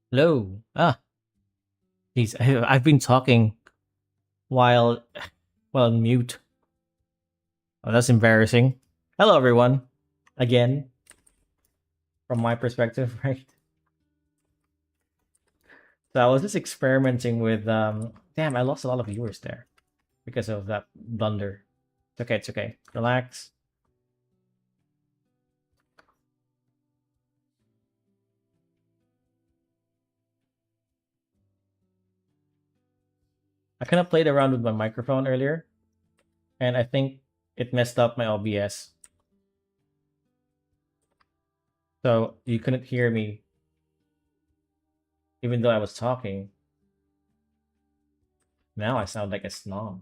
Hello. Geez, I've been talking while while mute. Oh, that's embarrassing. Hello, everyone. Again, from my perspective, right? So I was just experimenting with. Damn, I lost a lot of viewers there because of that blunder. It's okay. It's okay. Relax. I kind of played around with my microphone earlier, and I think it messed up my OBS, so you couldn't hear me even though I was talking. Now I sound like a snob.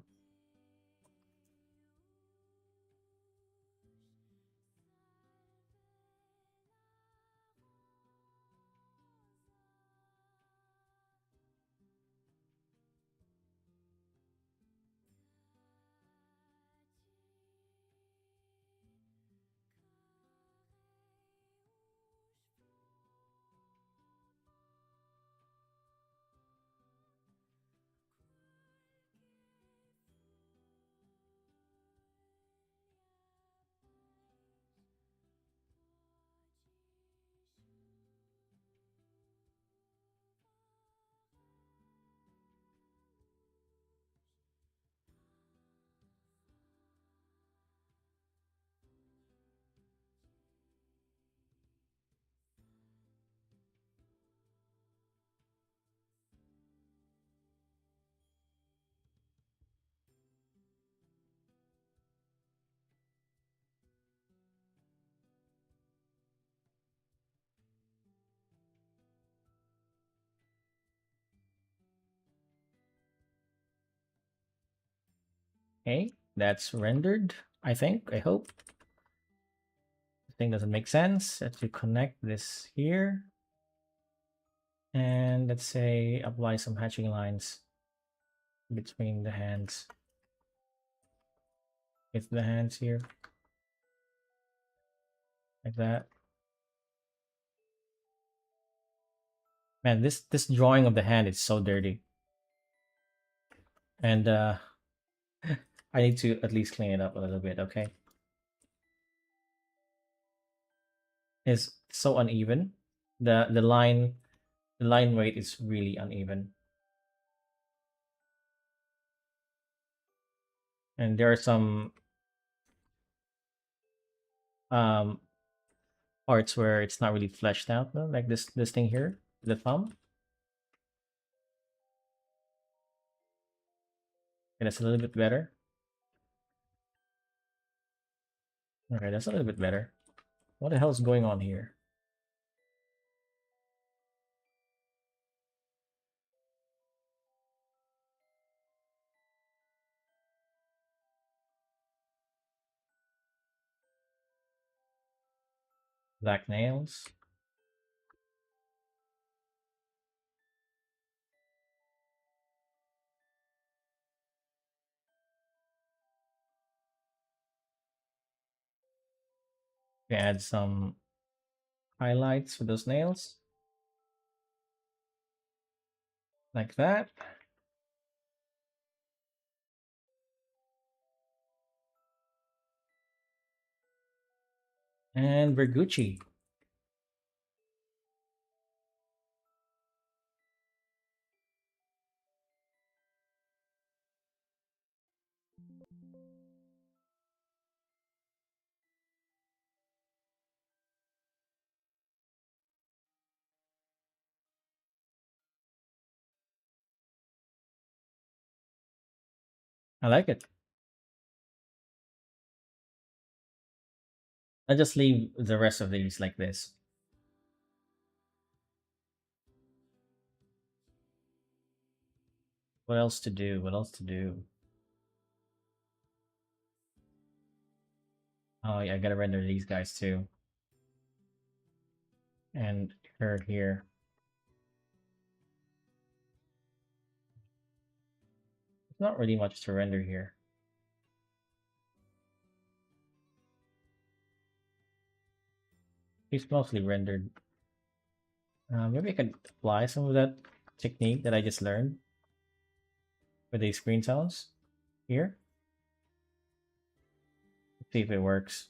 Okay, that's rendered. I think. I hope. This thing doesn't make sense. Let's connect this here. And let's say apply some hatching lines between the hands. It's the hands here, like that. Man, this drawing of the hand is so dirty. And I need to at least clean it up a little bit, okay? It's so uneven. The line weight is really uneven. And there are some um parts where it's not really fleshed out though, like this thing here, the thumb. And it's a little bit better. Okay, that's a little bit better. What the hell is going on here? Black nails. We add some highlights for those nails, like that. And we're Gucci. I like it. I just leave the rest of these like this. What else to do? What else to do? Oh, yeah, I gotta render these guys too. And her here. There's not really much to render here. She's mostly rendered. Maybe I could apply some of that technique that I just learned with the screen tones here. Let's see if it works.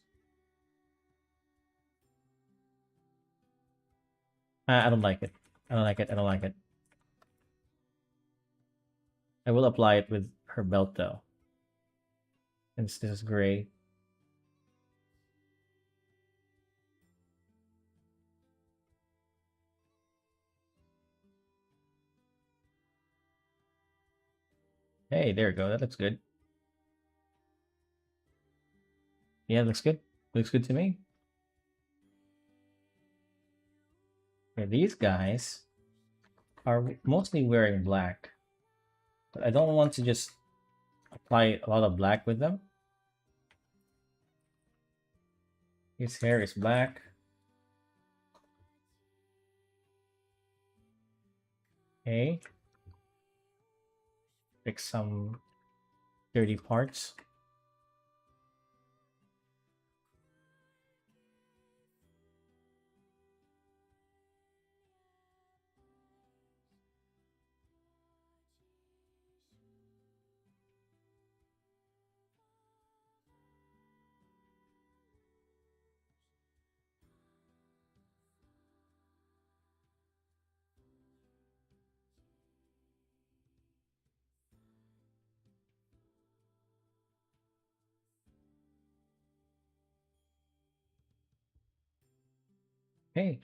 I don't like it. I don't like it. I don't like it. I will apply it with her belt though, since this is gray. Hey, there we go. That looks good. Yeah, looks good. Looks good to me. Yeah, these guys are mostly wearing black, but I don't want to just apply a lot of black with them. His hair is black. Okay. Fix some dirty parts. Okay.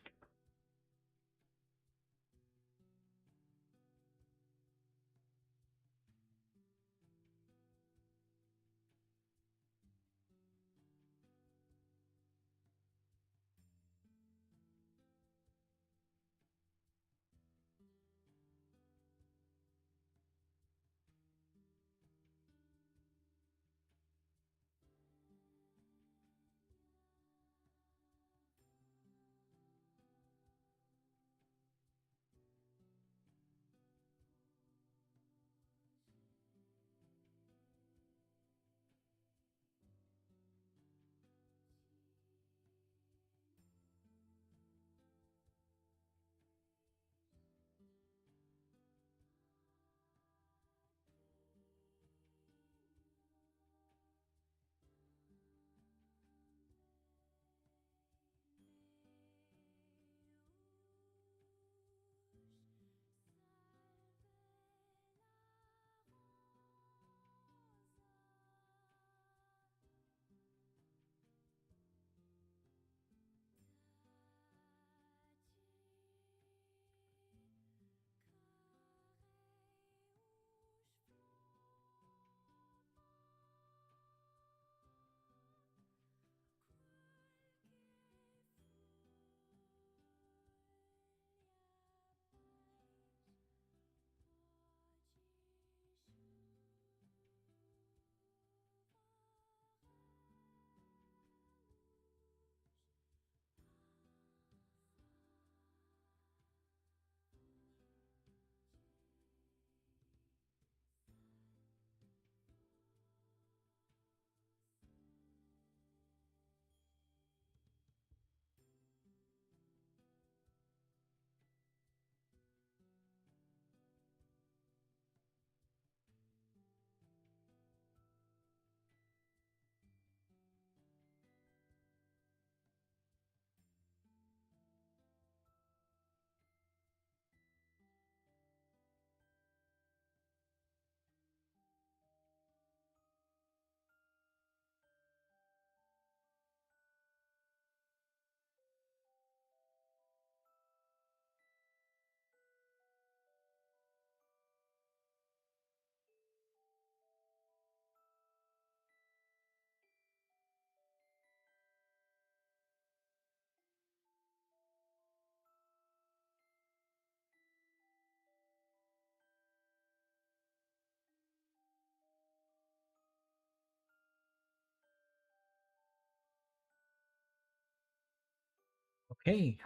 Okay.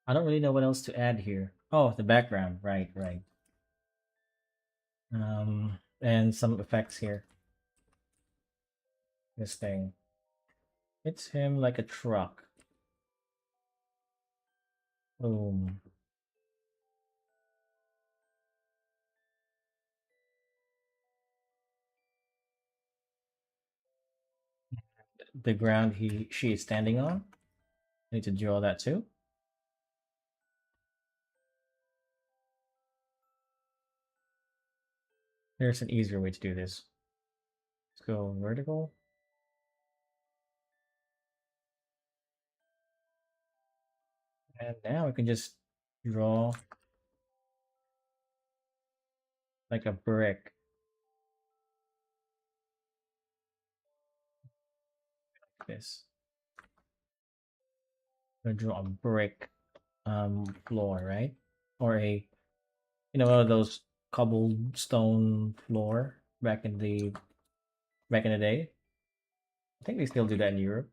I don't really know what else to add here. Oh, the background. Right, right. And some effects here. This thing. It's him like a truck. Boom. The ground she is standing on. I need to draw that too. There's an easier way to do this. Let's go vertical. And now we can just draw like a brick. Like this. I'm gonna draw a brick floor, right? Or a one of those cobblestone floor back in the day. I think they still do that in Europe.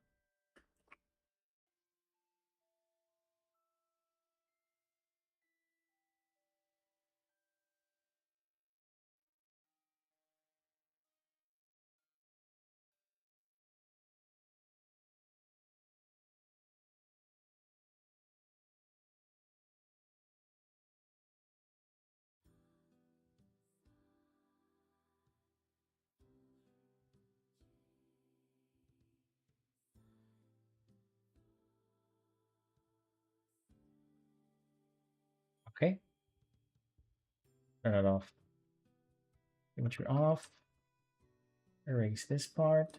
Okay, turn it off. Symmetry off. Erase this part.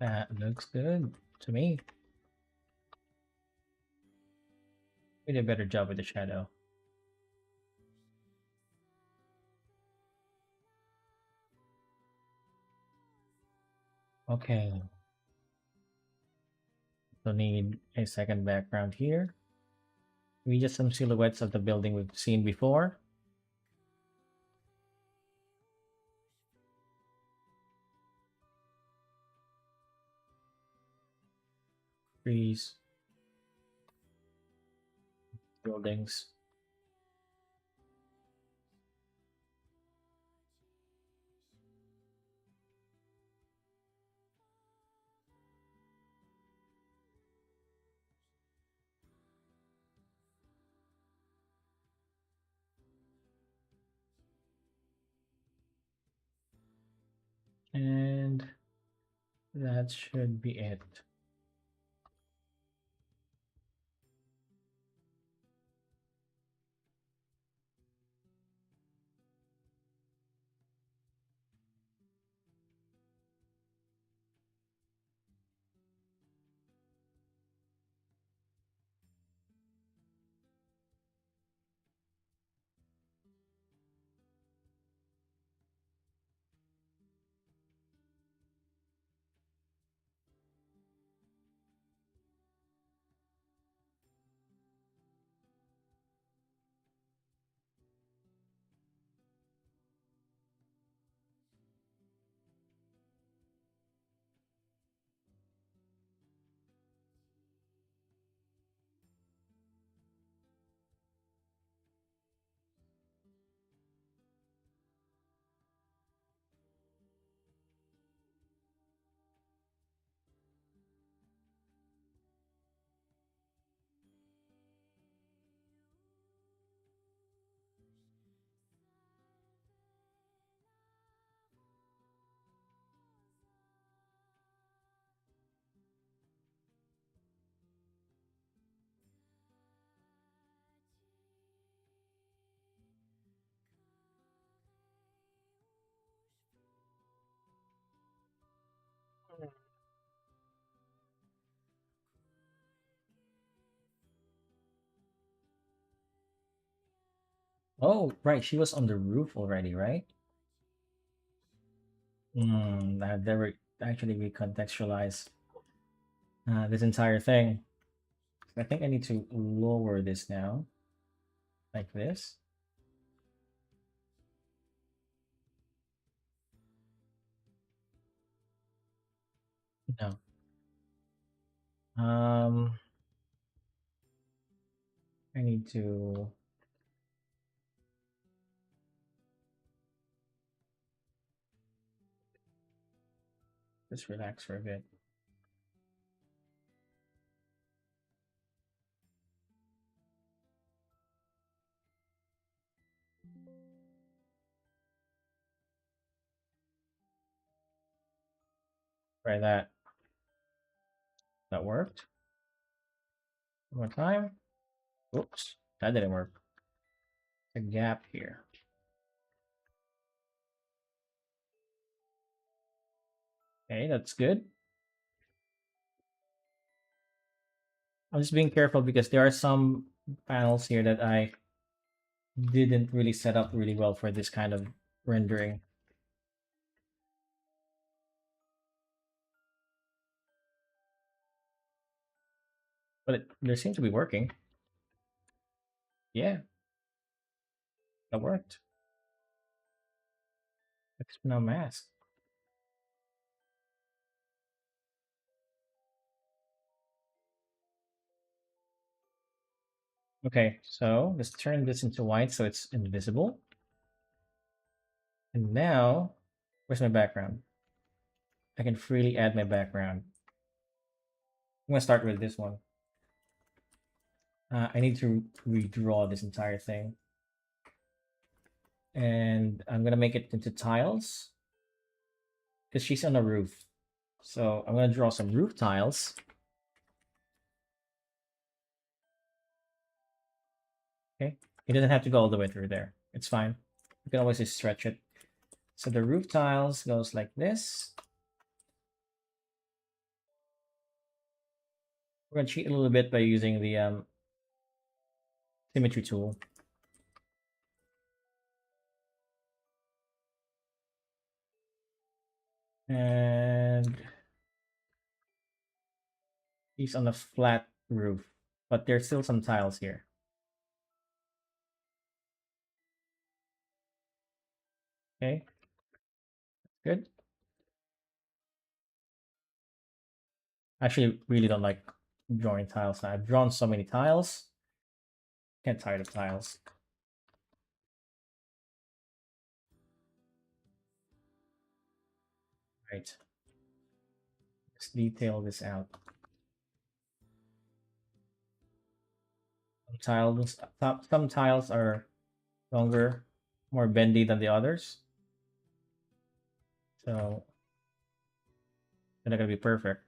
That looks good to me. We did a better job with the shadow. Okay, so need a second background here. We just some silhouettes of the building we've seen before. Trees, buildings. And that should be it. Oh, right. She was on the roof already, right? That there actually recontextualize this entire thing. I think I need to lower this now, like this. No. Um, I need to just relax for a bit. Try that. That worked. One more time. Oops, that didn't work. A gap here. Okay, that's good. I'm just being careful because there are some panels here that I didn't really set up really well for this kind of rendering. But they seem to be working. Yeah, that worked. It's now masked. Okay, so let's turn this into white so it's invisible. And now, where's my background? I can freely add my background. I'm gonna start with this one. I need to redraw this entire thing. And I'm gonna make it into tiles because she's on a roof. So I'm gonna draw some roof tiles. Okay, it doesn't have to go all the way through there. It's fine. You can always just stretch it. So the roof tiles goes like this. We're gonna cheat a little bit by using the symmetry tool. And he's on a flat roof, but there's still some tiles here. Okay, good. I actually really don't like drawing tiles now. I've drawn so many tiles. Get tired of tiles. Right. Let's detail this out. Some tiles are longer, more bendy than the others. So they're not gonna be perfect.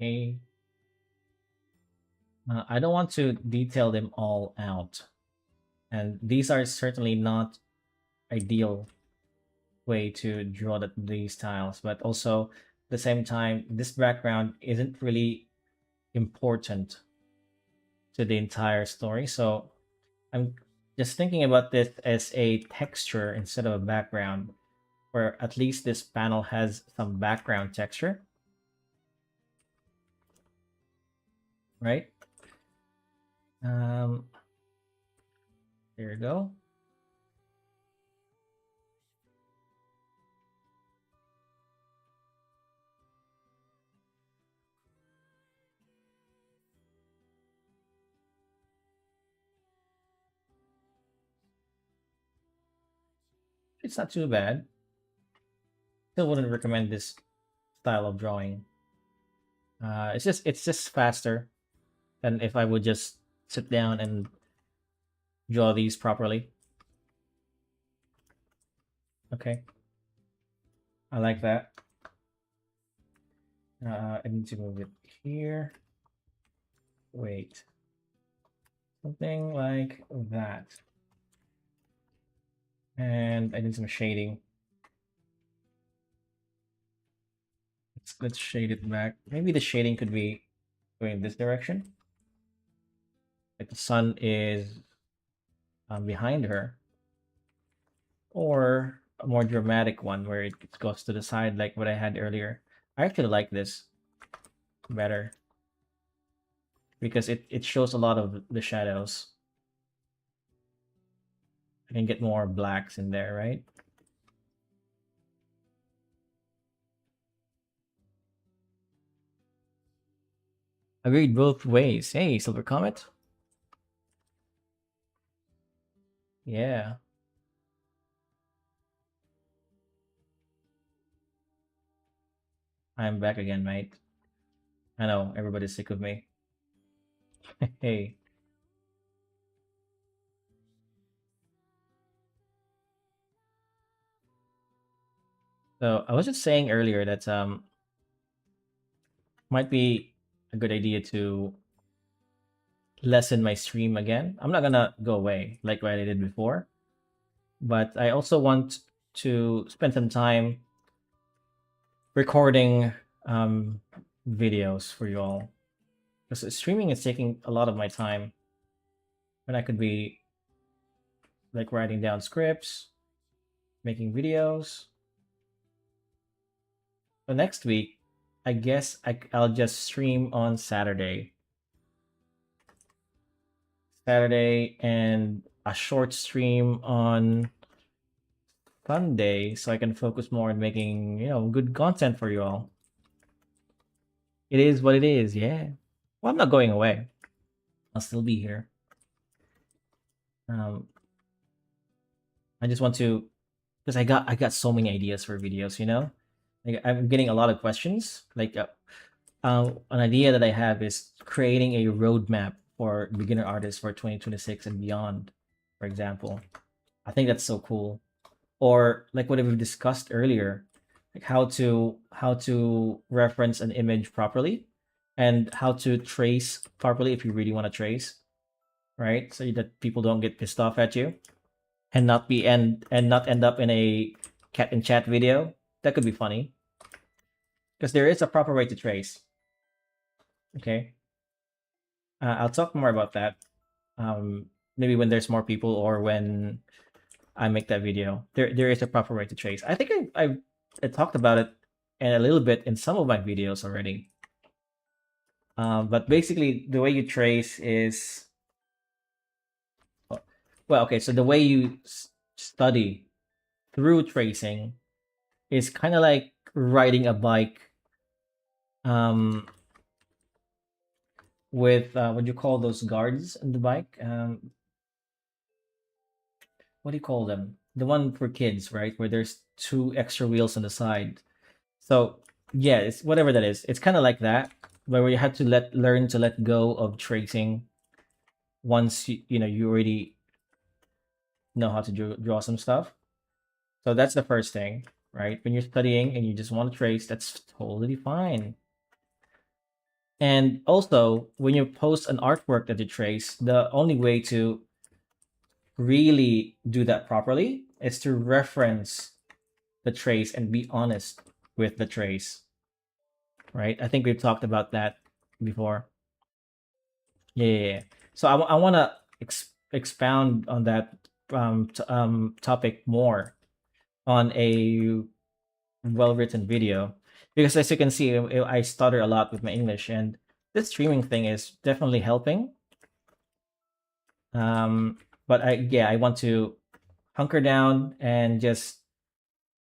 Okay. I don't want to detail them all out. And these are certainly not ideal way to draw these tiles, but also at the same time, this background isn't really important to the entire story. So I'm just thinking about this as a texture instead of a background, where at least this panel has some background texture, right? Um, there you go. It's not too bad. Still wouldn't recommend this style of drawing. It's just faster than if I would just sit down and draw these properly. Okay, I like that. I need to move it here. Wait, something like that. And I need some shading. Let's shade it back. Maybe the shading could be going this direction. Like the sun is behind her, or a more dramatic one where it goes to the side, like what I had earlier. I actually like this better because it shows a lot of the shadows. I can get more blacks in there, right? Agreed both ways. Hey, Silver Comet. Yeah, I'm back again, mate. I know everybody's sick of me. Hey, so I was just saying earlier that might be a good idea to lessen my stream again. I'm not gonna go away like what I did before, but I also want to spend some time recording videos for you all because streaming is taking a lot of my time when I could be like writing down scripts, making videos. But next week, I guess I'll just stream on Saturday and a short stream on Sunday so I can focus more on making, good content for you all. It is what it is, yeah. Well, I'm not going away. I'll still be here. Um, I just want to, because I got so many ideas for videos. Like I'm getting a lot of questions. Like an idea that I have is creating a roadmap for beginner artists for 2026 and beyond. For example, I think that's so cool. Or like what we've discussed earlier, like how to reference an image properly, and how to trace properly if you really want to trace, right? So that people don't get pissed off at you and not end up in a cat and chat video. That could be funny because there is a proper way to trace. Okay, I'll talk more about that. Maybe when there's more people or when I make that video. There is a proper way to trace. I think I talked about it and a little bit in some of my videos already. But basically, the way you trace is well, okay. So the way you study through tracing is kind of like riding a bike with what do you call those guards in the bike? What do you call them? The one for kids, right? Where there's two extra wheels on the side. So yeah, it's whatever that is. It's kind of like that, where you have to learn to let go of tracing once you already know how to draw some stuff. So that's the first thing, right? When you're studying and you just want to trace, that's totally fine. And also, when you post an artwork that you trace, the only way to really do that properly is to reference the trace and be honest with the trace, right? I think we've talked about that before. Yeah, yeah, yeah. So I want to expound on that topic more on a well-written video because as you can see, I stutter a lot with my English, and this streaming thing is definitely helping. But I want to hunker down and just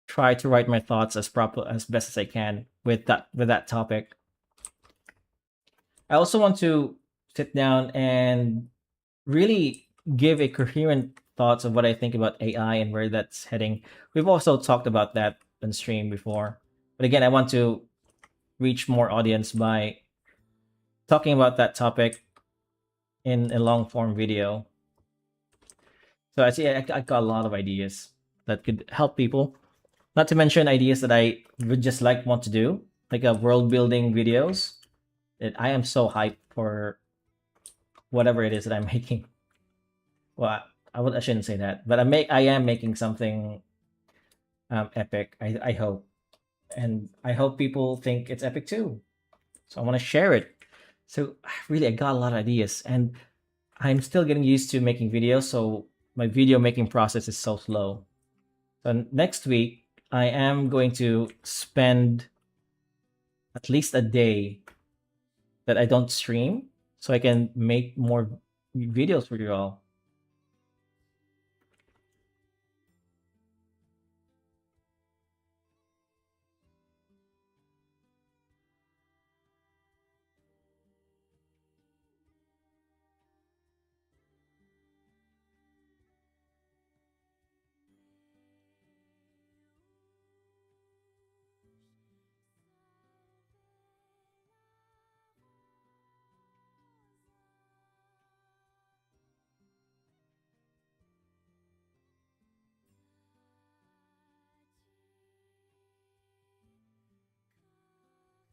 try to write my thoughts as best as I can with that topic. I also want to sit down and really give a coherent thoughts of what I think about AI and where that's heading. We've also talked about that on stream before. But again, I want to reach more audience by talking about that topic in a long form video. So I see I got a lot of ideas that could help people. Not to mention ideas that I would just like want to do, like a world building videos. That I am so hyped for whatever it is that I'm making. Well, I shouldn't say that, but I am making something epic. I hope, and I hope people think it's epic too. So I want to share it. So really, I got a lot of ideas, and I'm still getting used to making videos. So my video making process is so slow. So next week, I am going to spend at least a day that I don't stream, so I can make more videos for you all.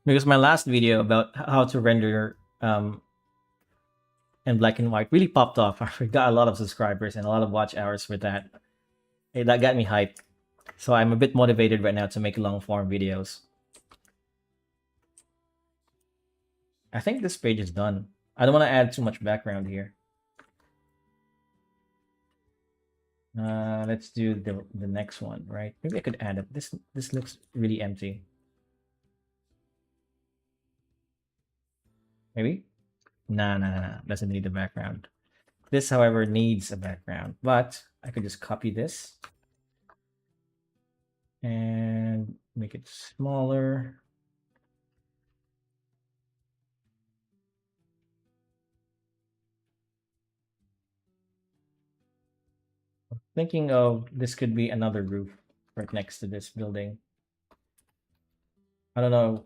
Because my last video about how to render in black and white really popped off. I got a lot of subscribers and a lot of watch hours for that. Hey, that got me hyped. So I'm a bit motivated right now to make long form videos. I think this page is done. I don't want to add too much background here. Let's do the next one, right? Maybe I could add it. This looks really empty. Maybe? Nah, nah, nah, nah. Doesn't need a background. This, however, needs a background, but I could just copy this and make it smaller. Thinking of this could be another roof right next to this building. I don't know.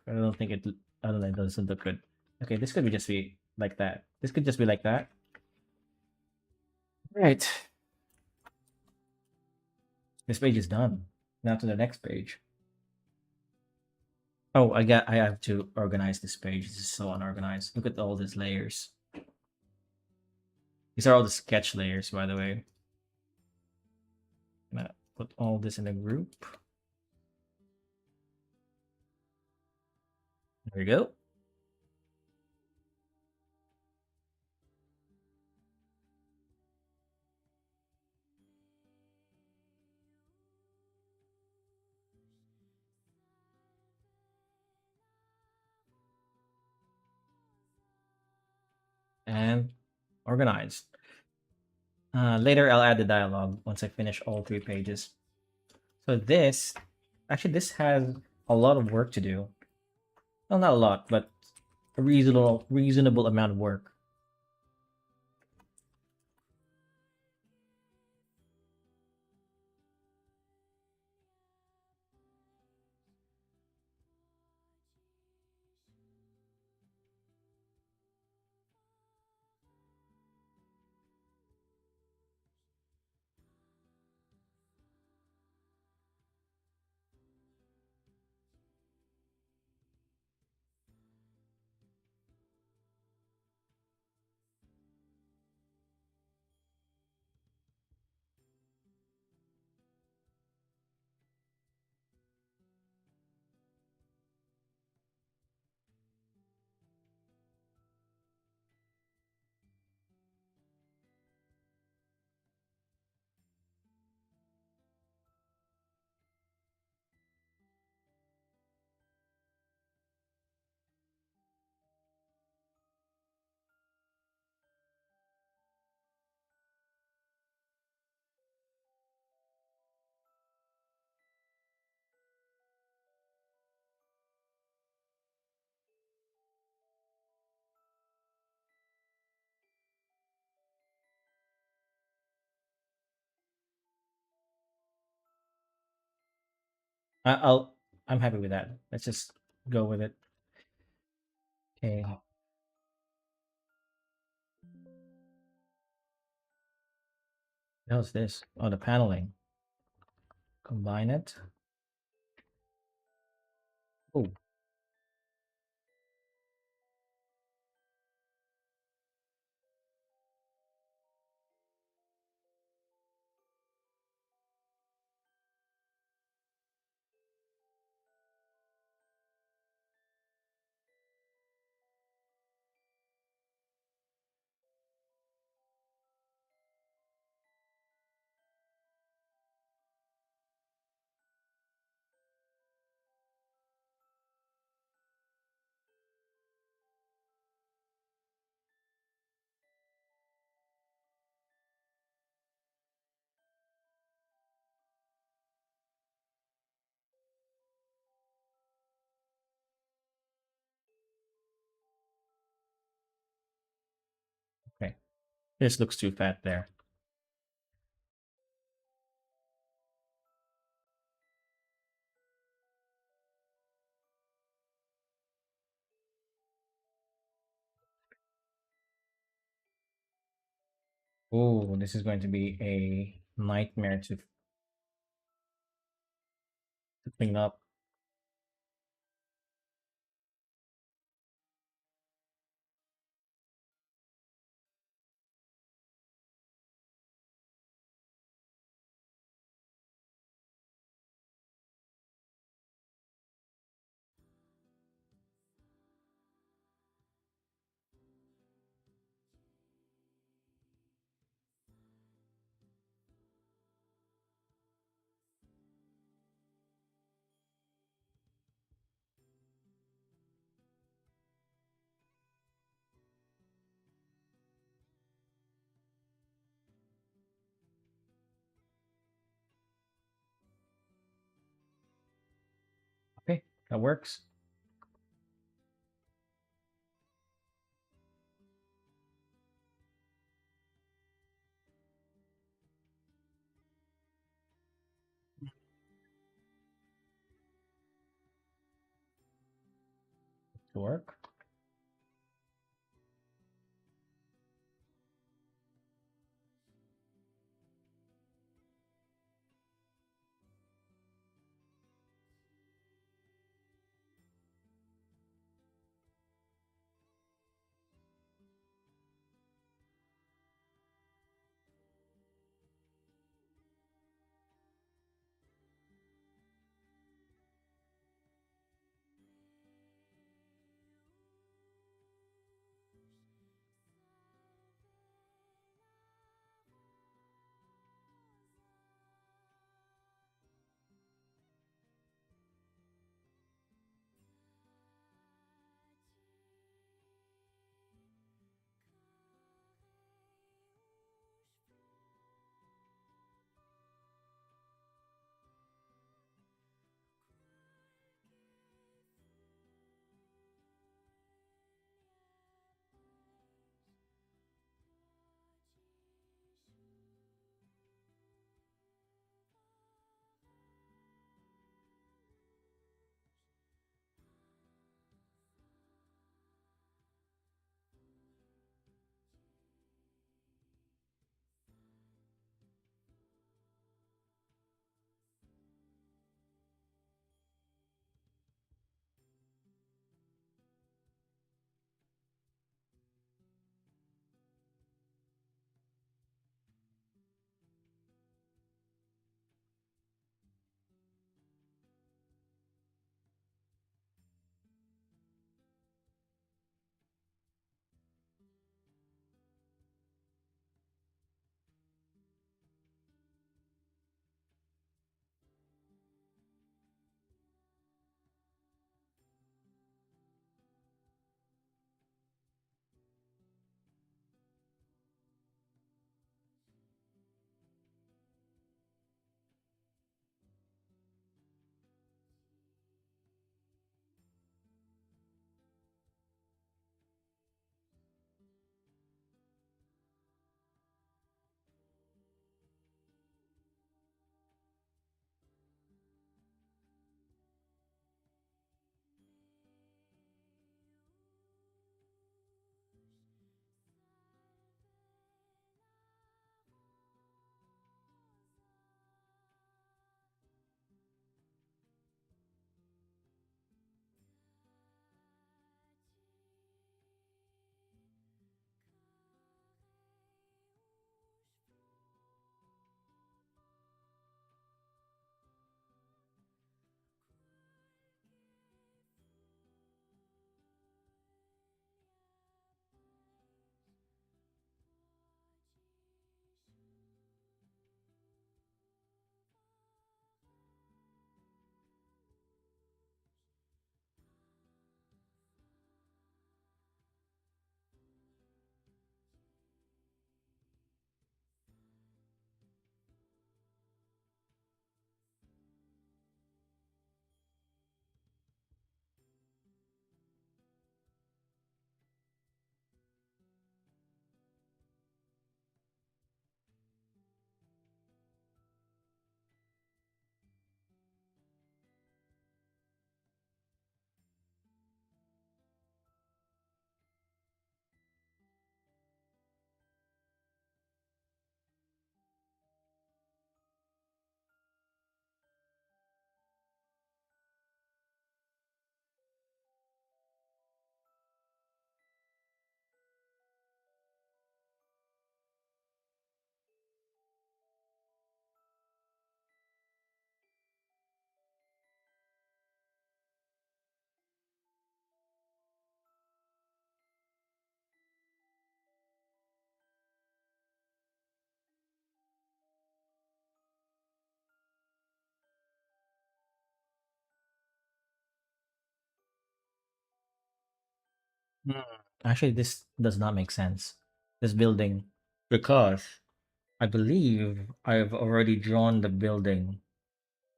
I don't think it. I don't know. It doesn't look good. Okay, this could be just be like that. This could just be like that. Right. This page is done. Now to the next page. Oh, I have to organize this page. This is so unorganized. Look at all these layers. These are all the sketch layers, by the way. I'm gonna put all this in a group. There we go. And organized. Later, I'll add the dialogue once I finish all 3 pages. So this has a lot of work to do. Well, not a lot, but a reasonable amount of work. I- I'll I'm happy with that. Let's just go with it. Okay. How's this? Oh, the paneling. Combine it. Oh, okay. This looks too fat there. Oh, this is going to be a nightmare to clean up. Okay, that works. To work. Hmm. Actually, this does not make sense. This building, because I believe I've already drawn the building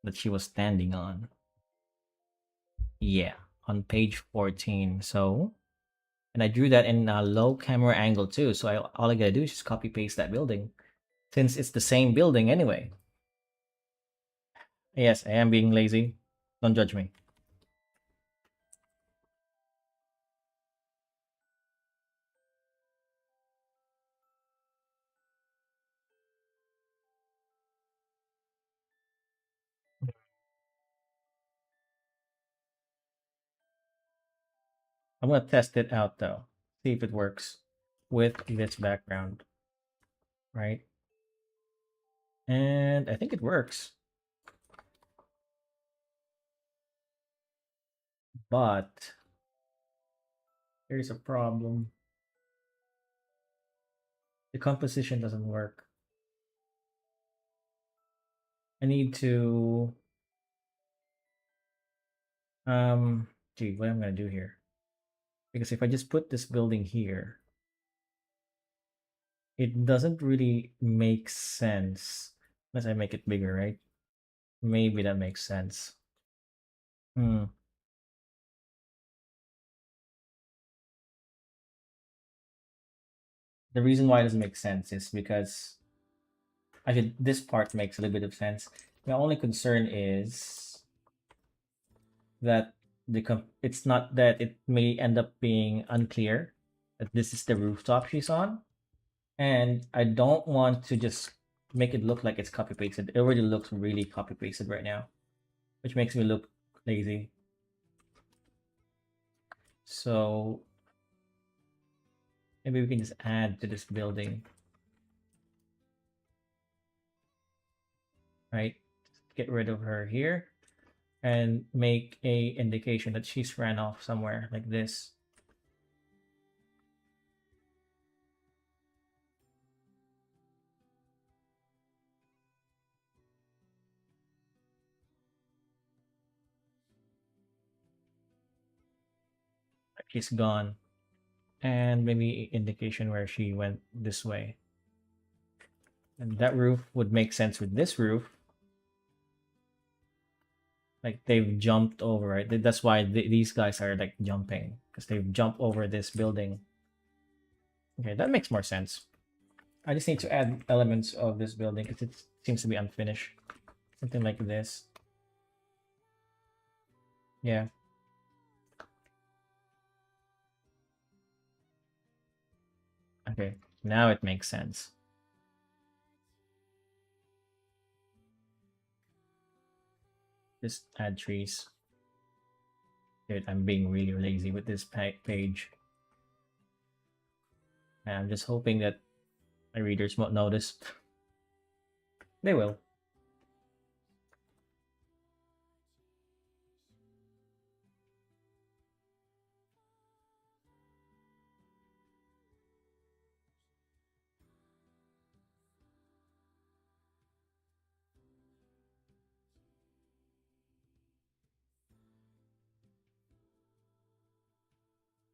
that she was standing on. Yeah, on page 14. So, and I drew that in a low camera angle too. So all I gotta do is just copy paste that building since it's the same building anyway. Yes, I am being lazy. Don't judge me. I'm gonna test it out though. See if it works with this background, right? And I think it works, but there's a problem. The composition doesn't work. I need to um gee, what am I gonna do here? Because if I just put this building here, it doesn't really make sense unless I make it bigger, right? Maybe that makes sense. Hmm. The reason why it doesn't make sense is because actually this part makes a little bit of sense. My only concern is that it's not that it may end up being unclear that this is the rooftop she's on, and I don't want to just make it look like it's copy pasted. It already looks really copy pasted right now, which makes me look lazy. So maybe we can just add to this building, right? Get rid of her here and make a indication that she's ran off somewhere like this. Like she's gone. And maybe indication where she went this way. And that roof would make sense with this roof. Like they've jumped over it. That's why these guys are like jumping because they've jumped over this building. Okay, that makes more sense. I just need to add elements of this building because it seems to be unfinished. Something like this. Yeah. Okay. Now it makes sense. Just add trees. Dude, I'm being really lazy with this page. And I'm just hoping that my readers won't notice. They will.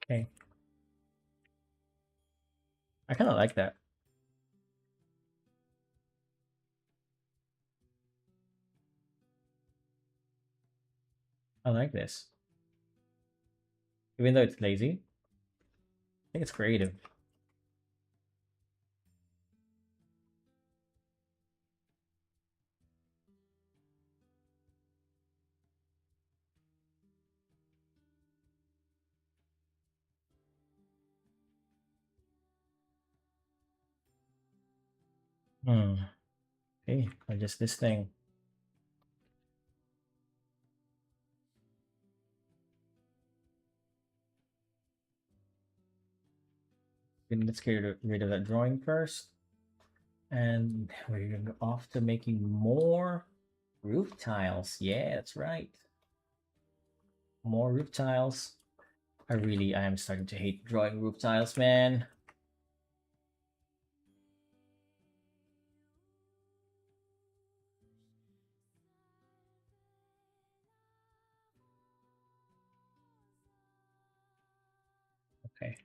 Okay. I kind of like that. I like this. Even though it's lazy, I think it's creative. Hmm. Okay, or just this thing. Let's get rid of that drawing first. And we're gonna go off to making more roof tiles. Yeah, that's right. More roof tiles. I am starting to hate drawing roof tiles, man. Okay.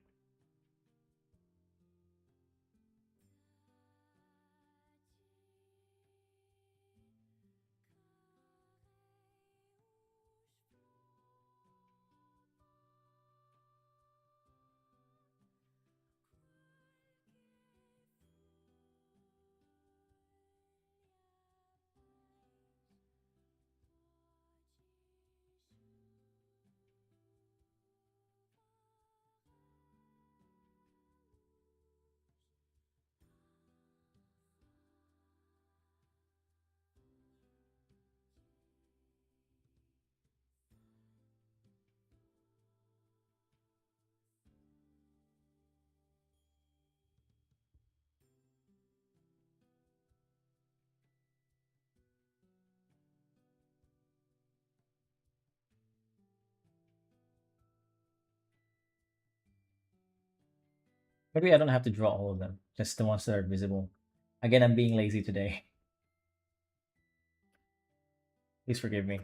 Maybe I don't have to draw all of them, just the ones that are visible. Again, I'm being lazy today. Please forgive me.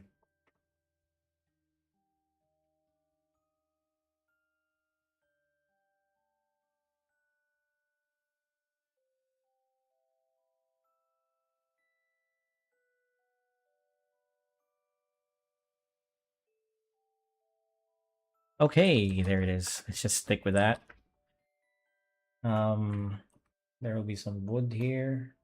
Okay, there it is. Let's just stick with that. Um, there will be some wood here.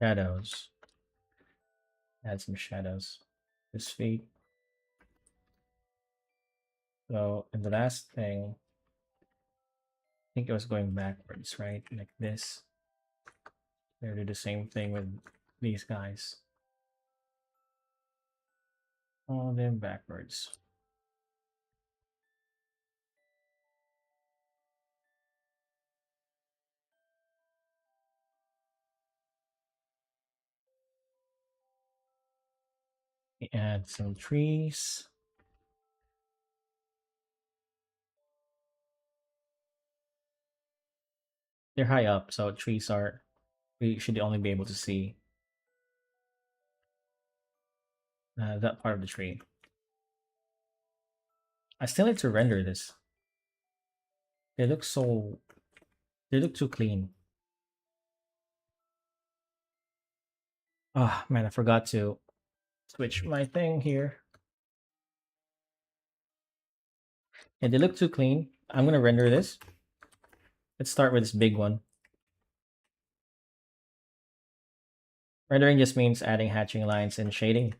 Shadows. Add some shadows. His feet. So, and the last thing, I think it was going backwards, right? Like this. They do the same thing with these guys. All them backwards. We add some trees. They're high up, so trees are, we should only be able to see that part of the tree. I still need to render this. They look so, they look too clean. Ah, man, I forgot to switch my thing here. And they look too clean. I'm gonna render this. Let's start with this big one. Rendering just means adding hatching lines and shading.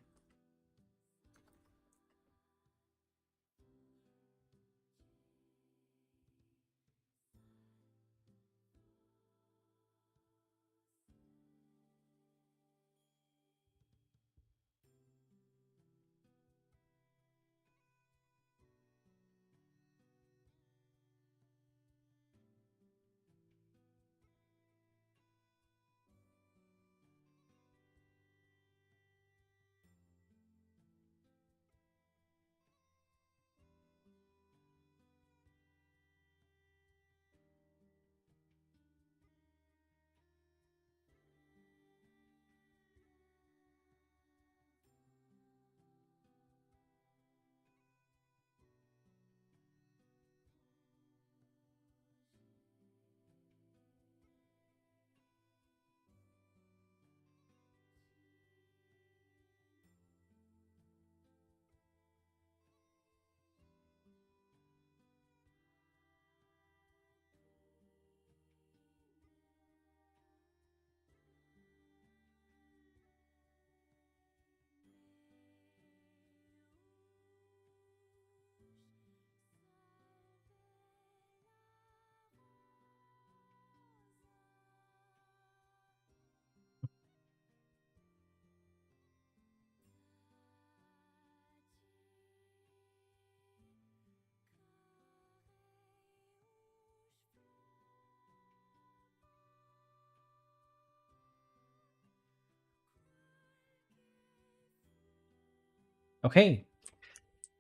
Okay,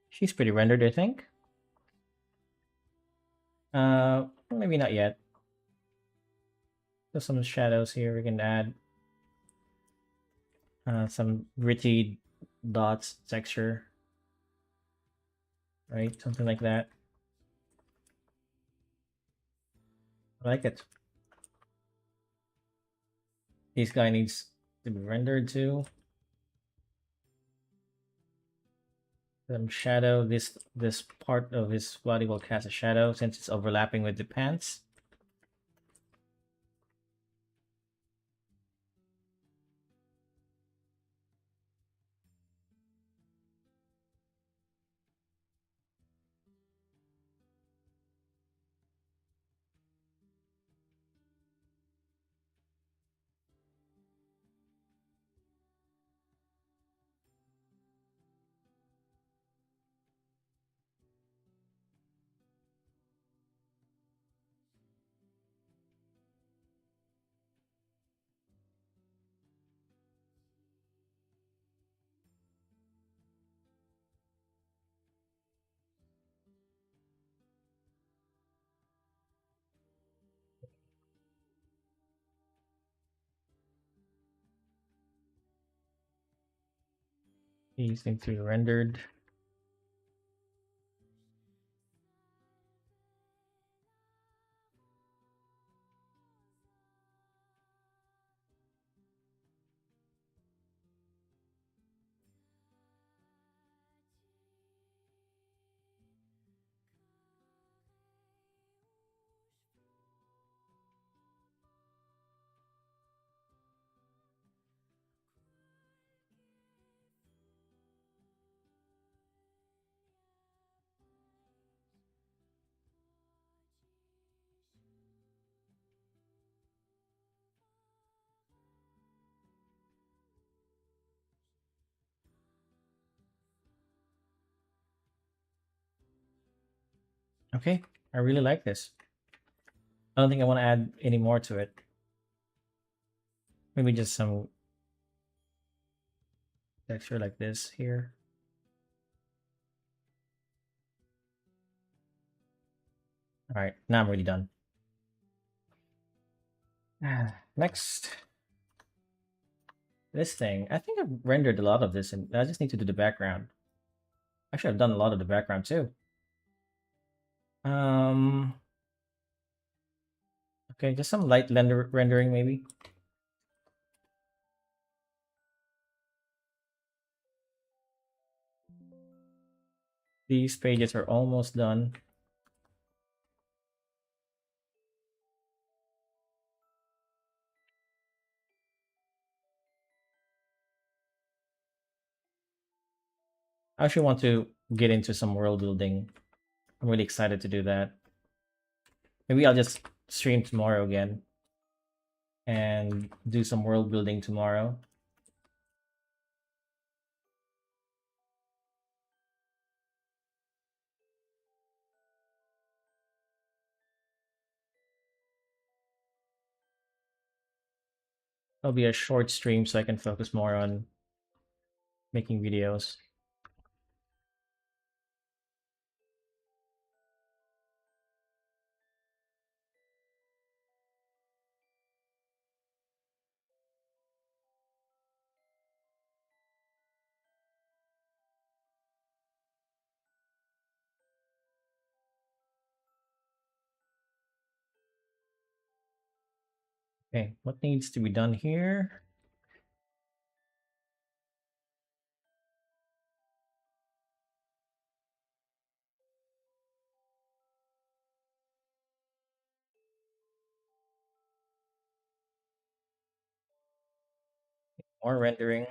she's pretty rendered, I think. Maybe not yet. There's some shadows here. We can add some gritty dots texture, right? Something like that. I like it. This guy needs to be rendered too. Some shadow. This part of his body will cast a shadow since it's overlapping with the pants. These need to be rendered. Okay, I really like this. I don't think I want to add any more to it. Maybe just some texture like this here. All right, now I'm really done. Next, this thing. I think I've rendered a lot of this, and I just need to do the background. Actually, I've done a lot of the background too. Um, okay, just some light rendering maybe. These pages are almost done. I actually want to get into some world building. I'm really excited to do that. Maybe I'll just stream tomorrow again and do some world building tomorrow. It'll be a short stream so I can focus more on making videos. Okay, what needs to be done here? More rendering.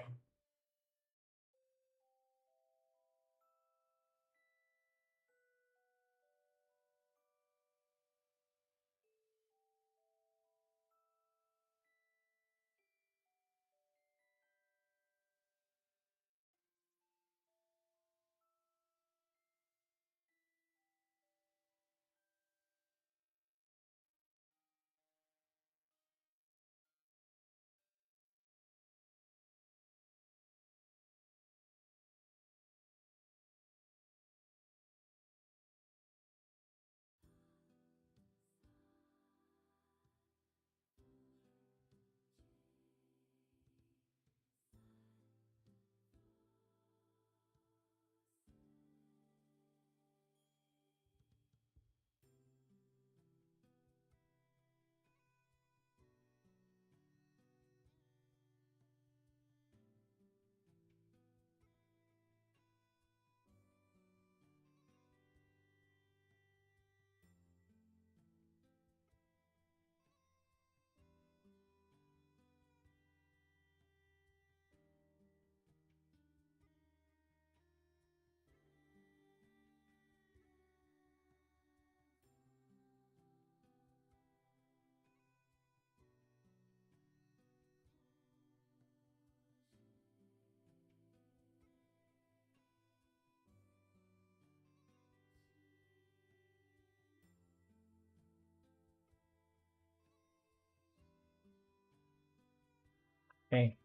Okay.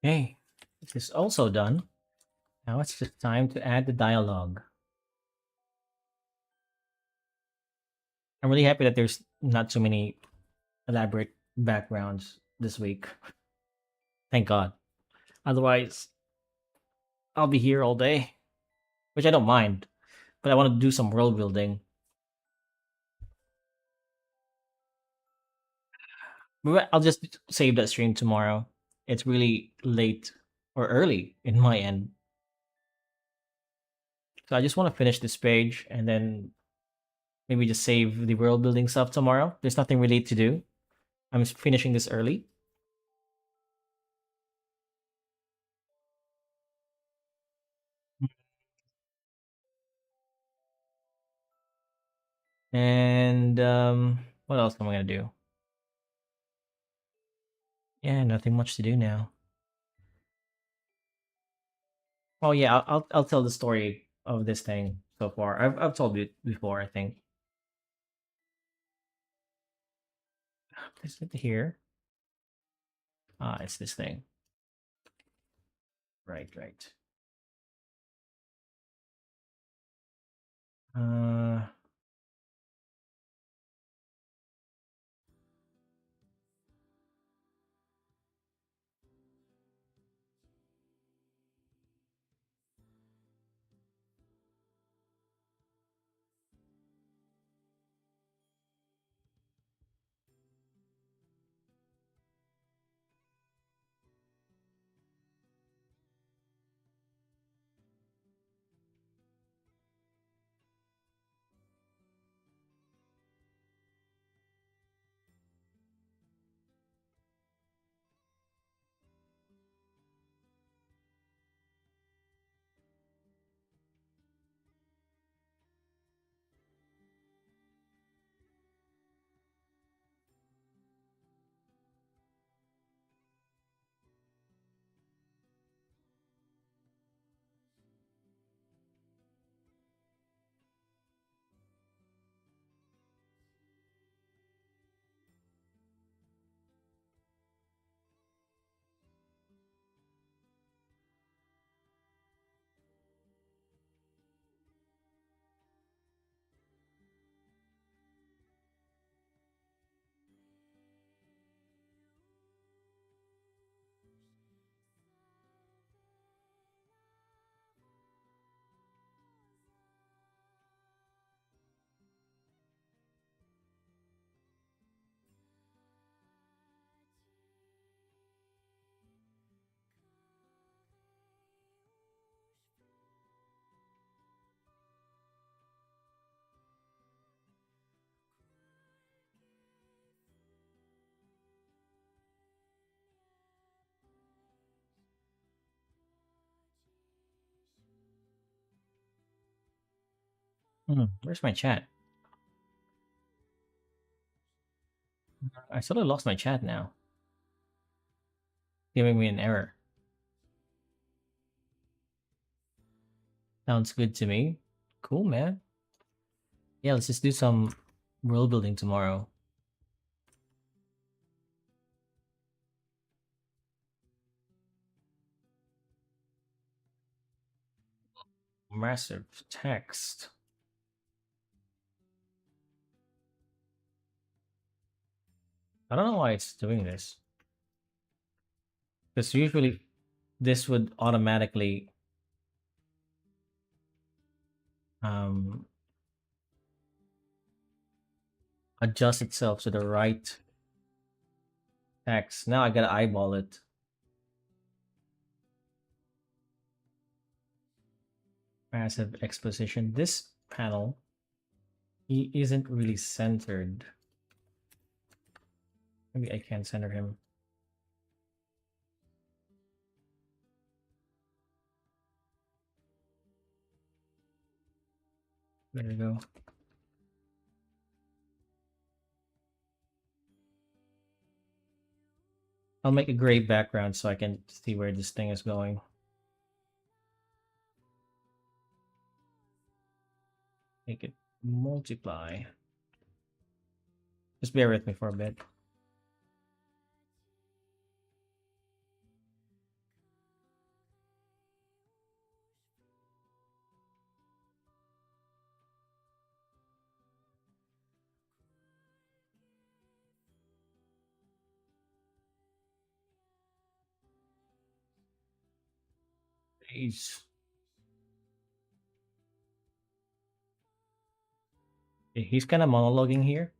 Okay. This is also done. Now it's just time to add the dialogue. I'm really happy that there's not too many elaborate backgrounds this week. Thank God. Otherwise, I'll be here all day, which I don't mind, but I want to do some world building. But I'll just save that stream tomorrow. It's really late or early in my end. So I just want to finish this page and then maybe just save the world building stuff tomorrow. There's nothing really to do. I'm finishing this early. And what else am I gonna do? Yeah, nothing much to do now. Oh yeah, I'll tell the story of this thing so far. I've told it before, I think. Is it here? Ah, it's this thing. Right, right. Uh, where's my chat? I sort of lost my chat now, giving me an error. Sounds good to me. Cool, man. Yeah, let's just do some world building tomorrow. Massive text. I don't know why it's doing this. Because usually this would automatically um, adjust itself to the right text. Now I gotta eyeball it. Massive exposition. This panel, he isn't really centered. Maybe I can center him. There we go. I'll make a gray background so I can see where this thing is going. Make it multiply. Just bear with me for a bit. He's kind of monologuing here.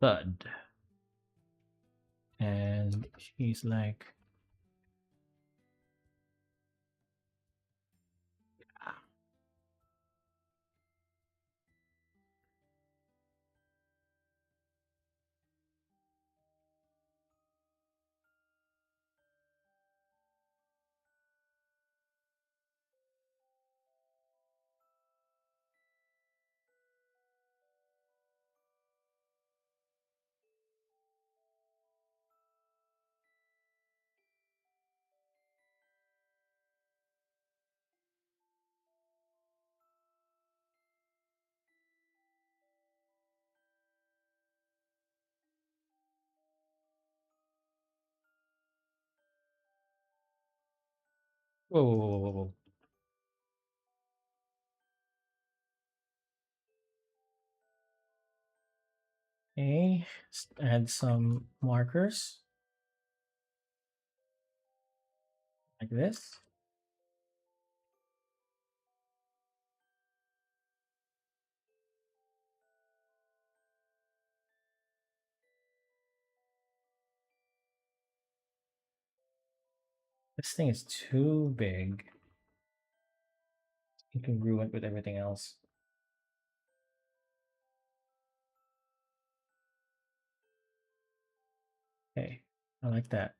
thud. And she's like, whoa, whoa, whoa, whoa, whoa. Okay, add some markers like this. This thing is too big. Incongruent with everything else. Okay, I like that.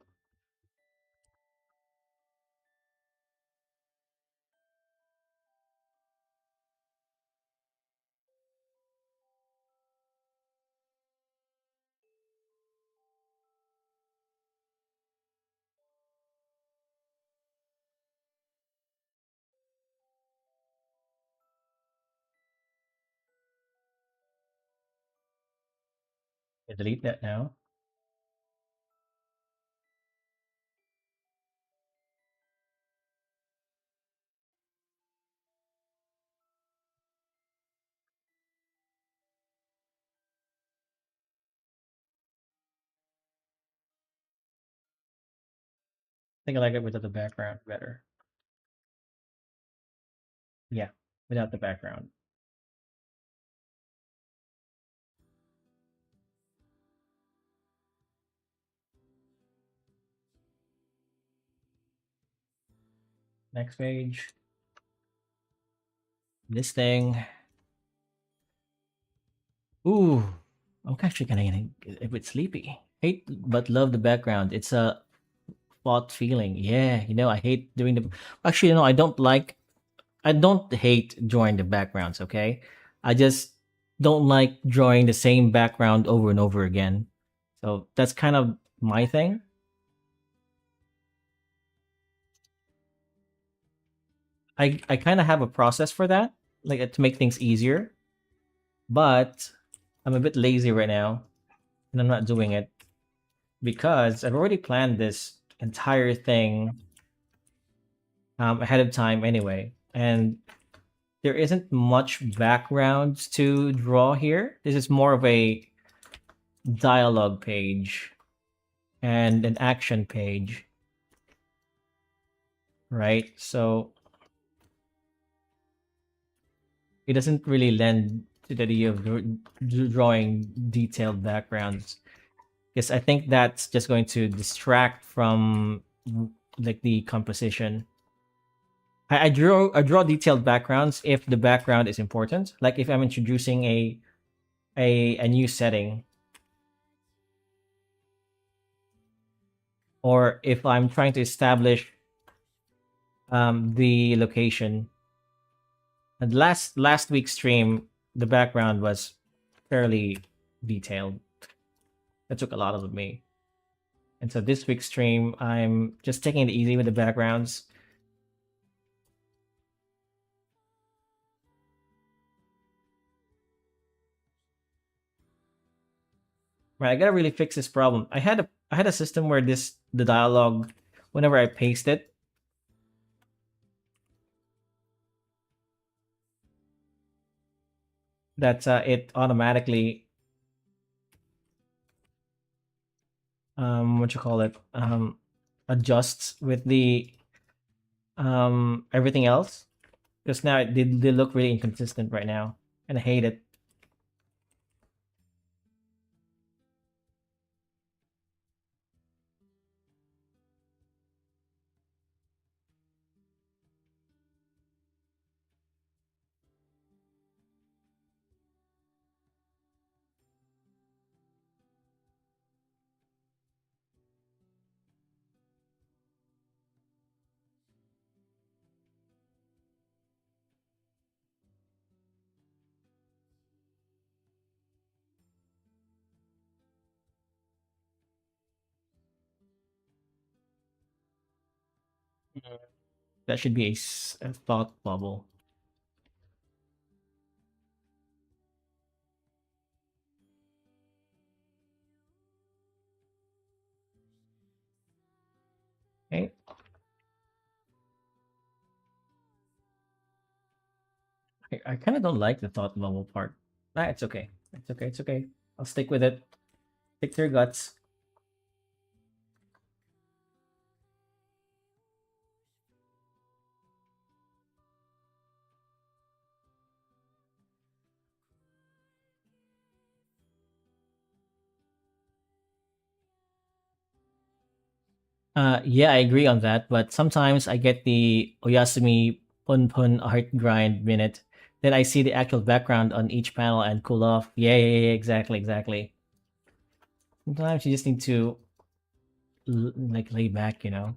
I delete that now. I think I like it without the background better. Yeah, without the background. Next page. This thing. Ooh, I'm actually kind of getting a bit sleepy. Hate but love the background. It's a thought feeling. Yeah, I hate doing the. Actually, I don't hate drawing the backgrounds. Okay, I just don't like drawing the same background over and over again. So that's kind of my thing. I kind of have a process for that, like to make things easier. But I'm a bit lazy right now, and I'm not doing it because I've already planned this entire thing ahead of time anyway. And there isn't much background to draw here. This is more of a dialogue page and an action page, right? So it doesn't really lend to the idea of drawing detailed backgrounds because I think that's just going to distract from like the composition. I draw detailed backgrounds if the background is important. Like if I'm introducing a new setting, or if I'm trying to establish the location. And last week's stream, the background was fairly detailed. That took a lot of me. And so this week's stream, I'm just taking it easy with the backgrounds. Right, I gotta really fix this problem. I had a system where the dialogue, whenever I paste it, that it automatically what you call it adjusts with the everything else, because now they look really inconsistent right now, and I hate it. Mm. That should be a thought bubble. Okay. I kind of don't like the thought bubble part. Ah, it's okay. It's okay. It's okay. I'll stick with it. Stick to your guts. Yeah, I agree on that. But sometimes I get the Oyasumi Pun Pun art grind minute. Then I see the actual background on each panel and cool off. Yeah, yeah, yeah, exactly, exactly. Sometimes you just need to like lay back, you know.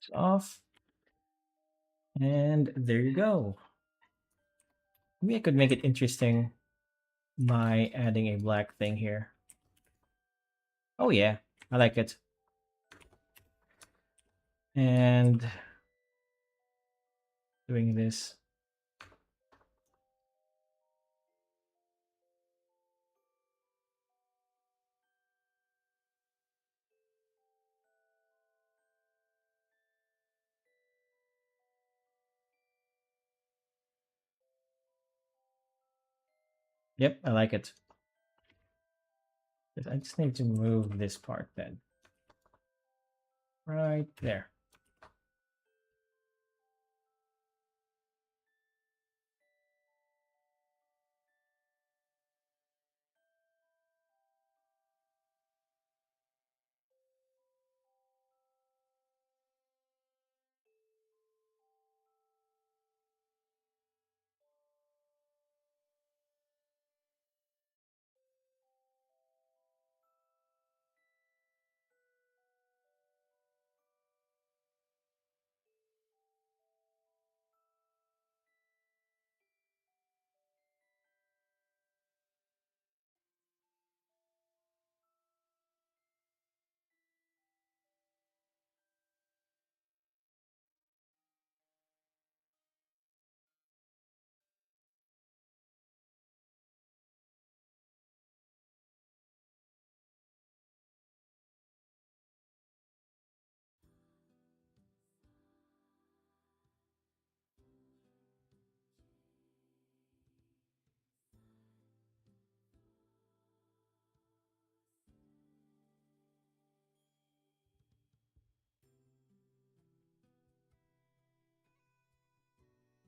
It's off, and there you go. Maybe I could make it interesting by adding a black thing here. Oh yeah, I like it. And doing this. Yep, I like it. I just need to move this part then. Right there.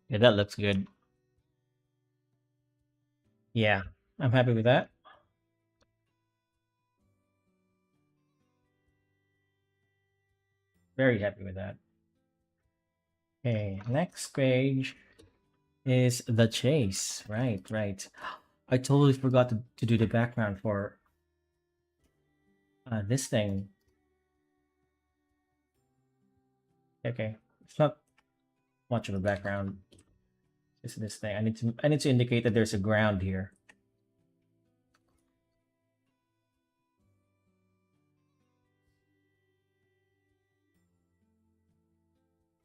Yeah, that looks good. Yeah, I'm happy with that. Very happy with that. Okay, next page is the chase. Right, right. I totally forgot to do the background for this thing. Okay, it's not much of a background. It's this thing. I need to indicate that there's a ground here.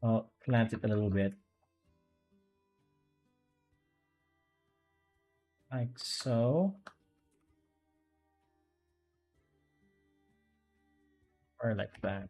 I'll plant it a little bit, like so, or like that.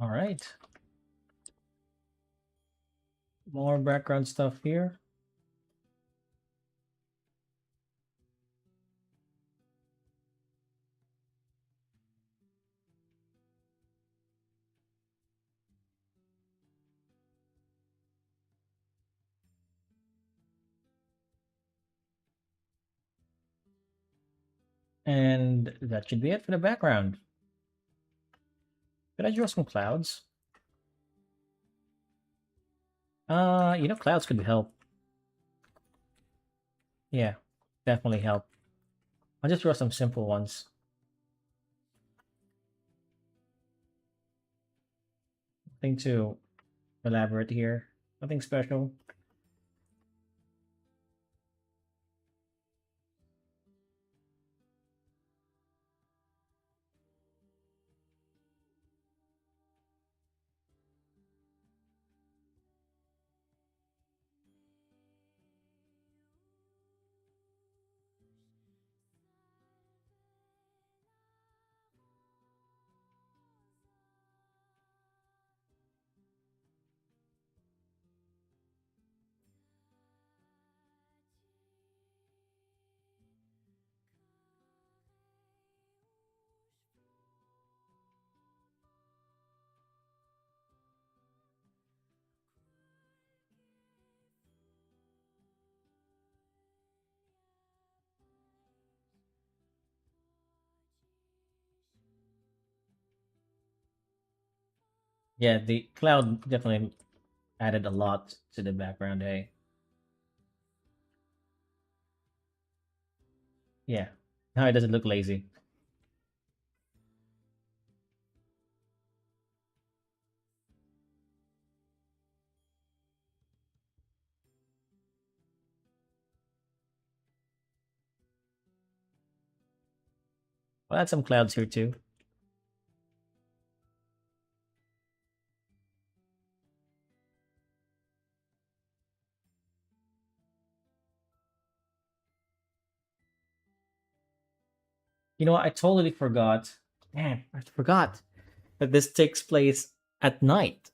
All right. More background stuff here. And that should be it for the background. Could I draw some clouds? Clouds could help. Yeah, definitely help. I'll just draw some simple ones. Nothing too elaborate here. Nothing special. Yeah, the cloud definitely added a lot to the background, eh? Yeah. Now it doesn't look lazy. I'll add some clouds here too. You know what? I totally forgot. Man, I forgot that this takes place at night.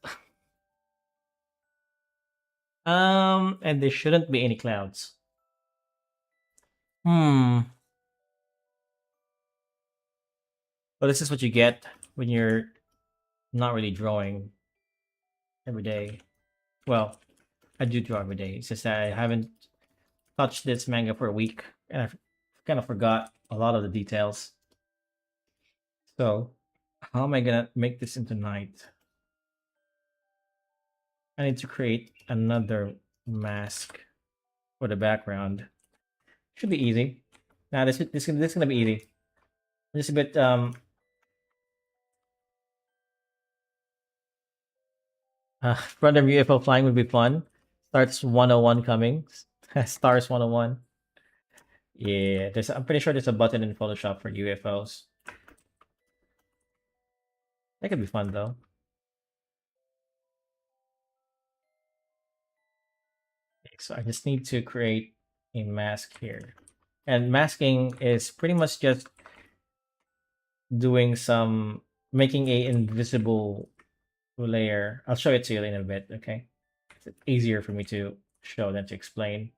And there shouldn't be any clouds. Hmm. Well, this is what you get when you're not really drawing every day. Well, I do draw every day. It's just that I haven't touched this manga for a week, and I kind of forgot a lot of the details. So, how am I gonna make this into night? I need to create another mask for the background. Should be easy. Now this is gonna be easy. Just a bit random UFO flying would be fun. Starts 101 coming. Stars 101. Yeah, I'm pretty sure there's a button in Photoshop for UFOs. That could be fun though. So I just need to create a mask here. And masking is pretty much just doing some making a invisible layer. I'll show it to you in a bit, okay? It's easier for me to show than to explain.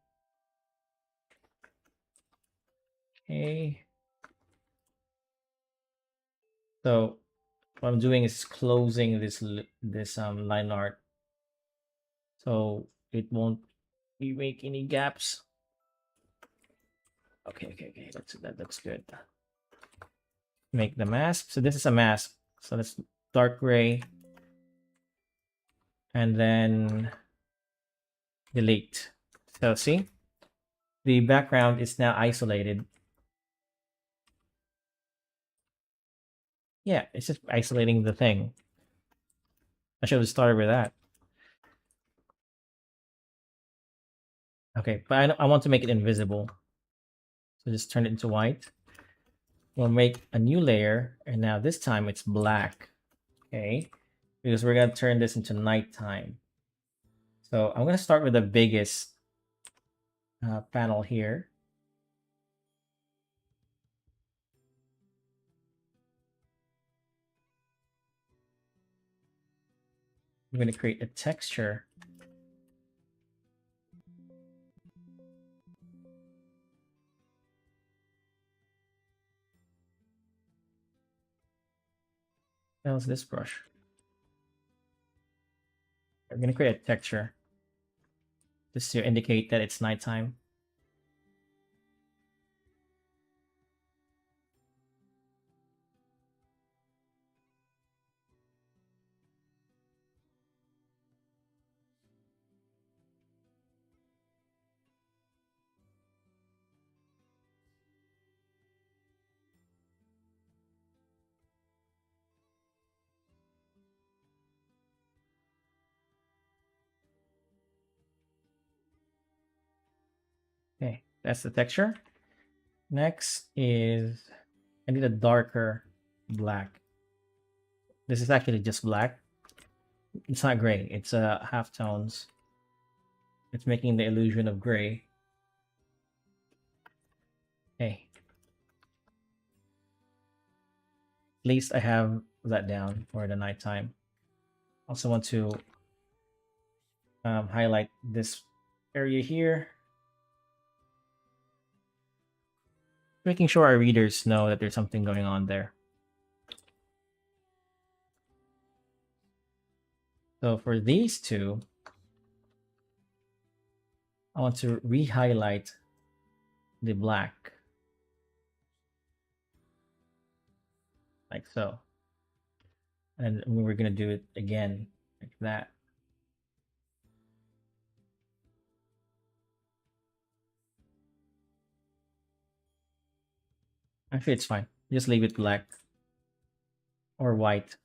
Okay. So what I'm doing is closing this line art so it won't make any gaps. Okay. That looks good. Make the mask. So this is a mask. So let's dark gray and then delete. So see, the background is now isolated. Yeah, it's just isolating the thing. I should have started with that. Okay, but I want to make it invisible. So just turn it into white. We'll make a new layer, and now this time it's black. Okay, because we're gonna turn this into nighttime. So I'm gonna start with the biggest panel here. I'm going to create a texture. That was this brush. I'm going to create a texture just to indicate that it's nighttime. Okay, that's the texture. Next is I need a darker black. This is actually just black. It's not gray. It's half tones. It's making the illusion of gray. Okay. At least I have that down for the nighttime. Also want to highlight this area here. Making sure our readers know that there's something going on there. So for these two, I want to re-highlight the black. Like so. And we're going to do it again like that. Actually, it's fine. Just leave it black or white.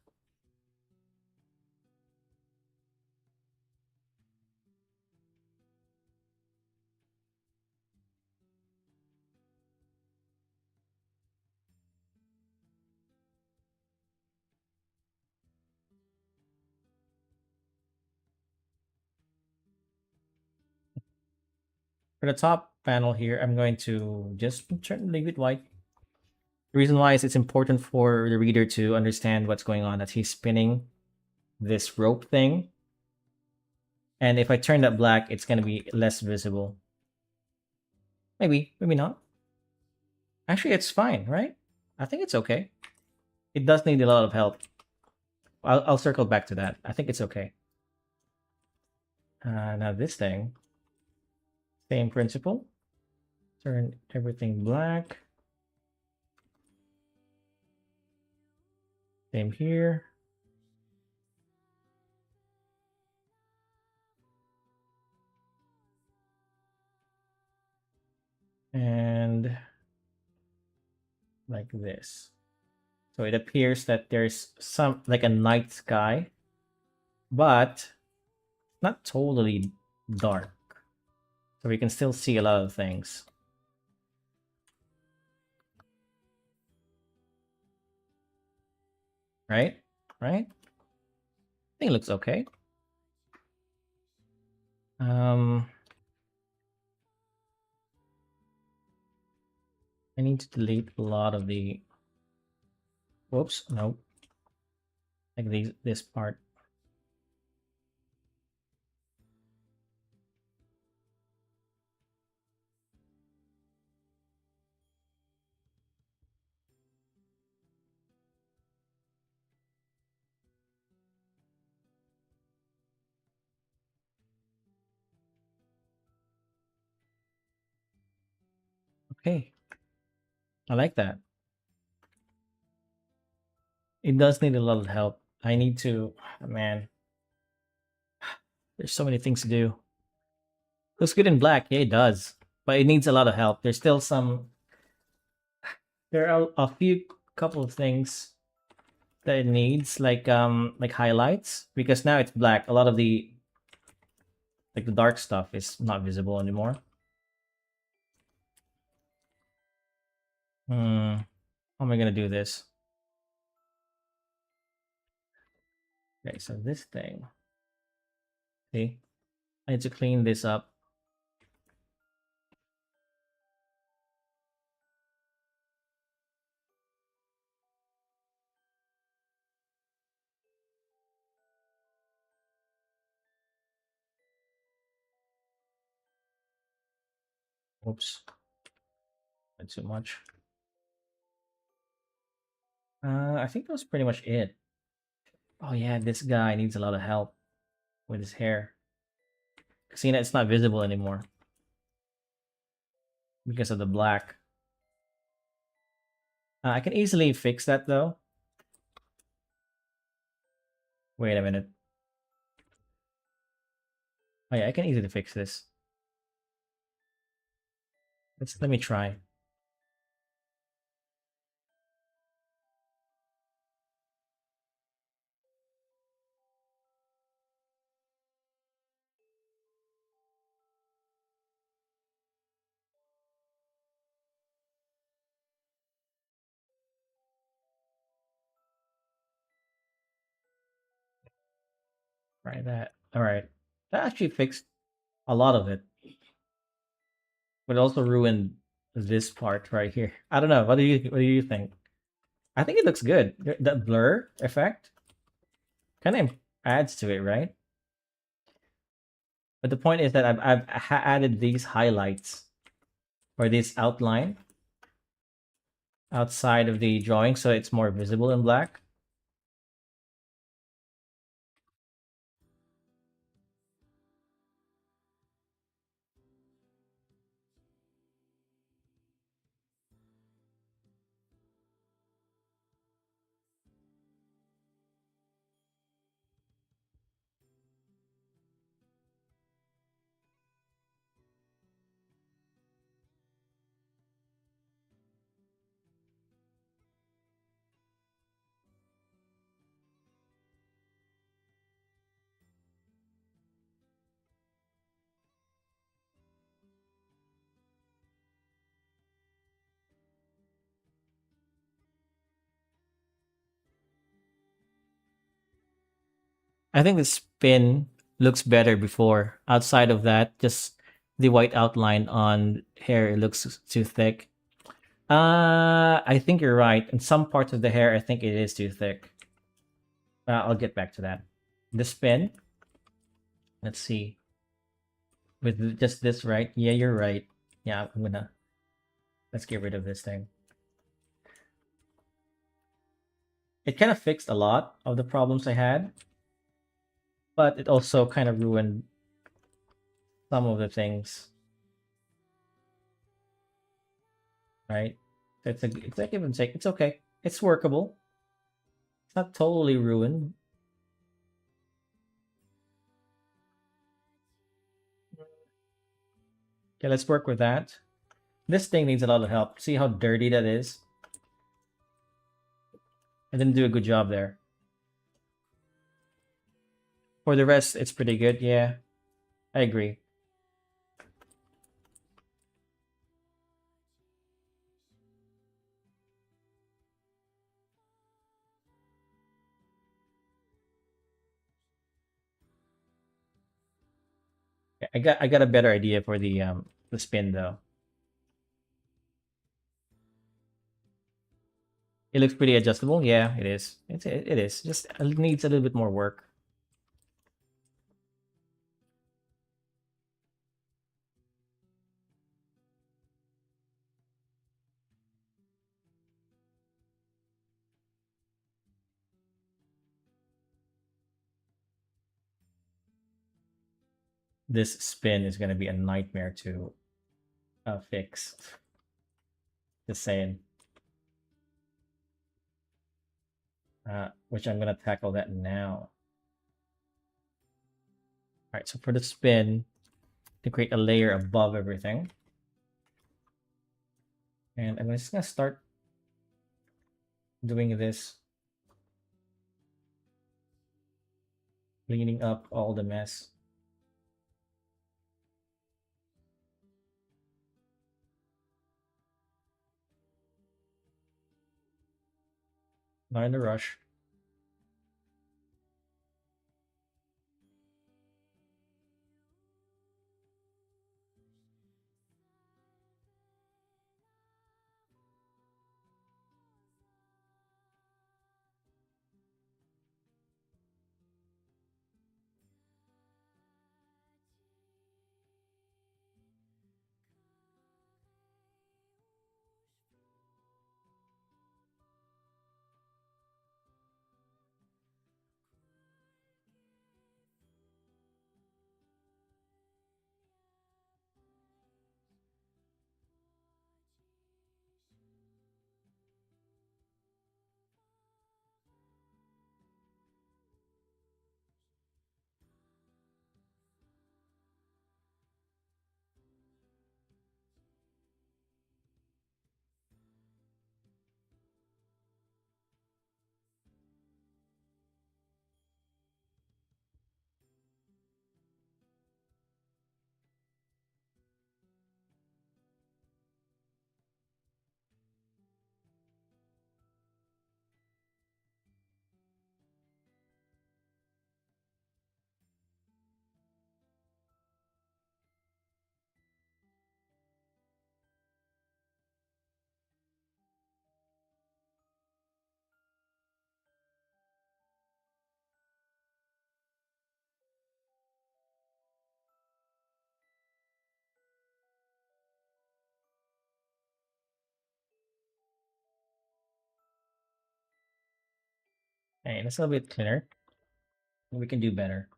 For the top panel here, I'm going to just leave it white. The reason why is it's important for the reader to understand what's going on, that he's spinning this rope thing. And if I turn that black, it's going to be less visible. Maybe not. Actually, it's fine, right? I think it's okay. It does need a lot of help. I'll circle back to that. I think it's okay. Now this thing, same principle. Turn everything black. Same here. And like this. So it appears that there's some like a night sky, but not totally dark. So we can still see a lot of things. Right? Right? I think it looks okay. I need to delete a lot of the whoops, no. Like this part. Okay. I like that. It does need a lot of help. I need to man. There's so many things to do. Looks good in black, yeah, it does. But it needs a lot of help. There's still some there are a few couple of things that it needs, like highlights, because now it's black. A lot of the like the dark stuff is not visible anymore. How am I gonna do this? Okay, so this thing. See? I need to clean this up. Oops, not too much. I think that was pretty much it. Oh yeah, this guy needs a lot of help with his hair. See, it's not visible anymore because of the black. I can easily fix that though. Wait a minute. Oh yeah, I can easily fix this. Let me try. Try that. All right. That actually fixed a lot of it, but it also ruined this part right here. I don't know. What do you think? I think it looks good. That blur effect kind of adds to it, right? But the point is that I've added these highlights or this outline outside of the drawing, so it's more visible in black. I think the spin looks better before. Outside of that, just the white outline on hair, it looks too thick. I think you're right. In some parts of the hair, I think it is too thick. I'll get back to that. The spin. Let's see. With just this, right? Yeah, you're right. Yeah, I'm gonna. Let's get rid of this thing. It kind of fixed a lot of the problems I had, but it also kind of ruined some of the things, right? So it's a give and take. It's okay. It's workable. It's not totally ruined. Okay, let's work with that. This thing needs a lot of help. See how dirty that is? I didn't do a good job there. For the rest, it's pretty good. Yeah, I agree. I got a better idea for the spin though. It looks pretty adjustable. Yeah, it is. It is. Just it needs a little bit more work. This spin is gonna be a nightmare to fix. Just saying. Which I'm gonna tackle that now. All right. So for the spin, to create a layer above everything, and I'm just gonna start doing this, cleaning up all the mess. Not in a rush. Hey, that's a little bit cleaner. We can do better.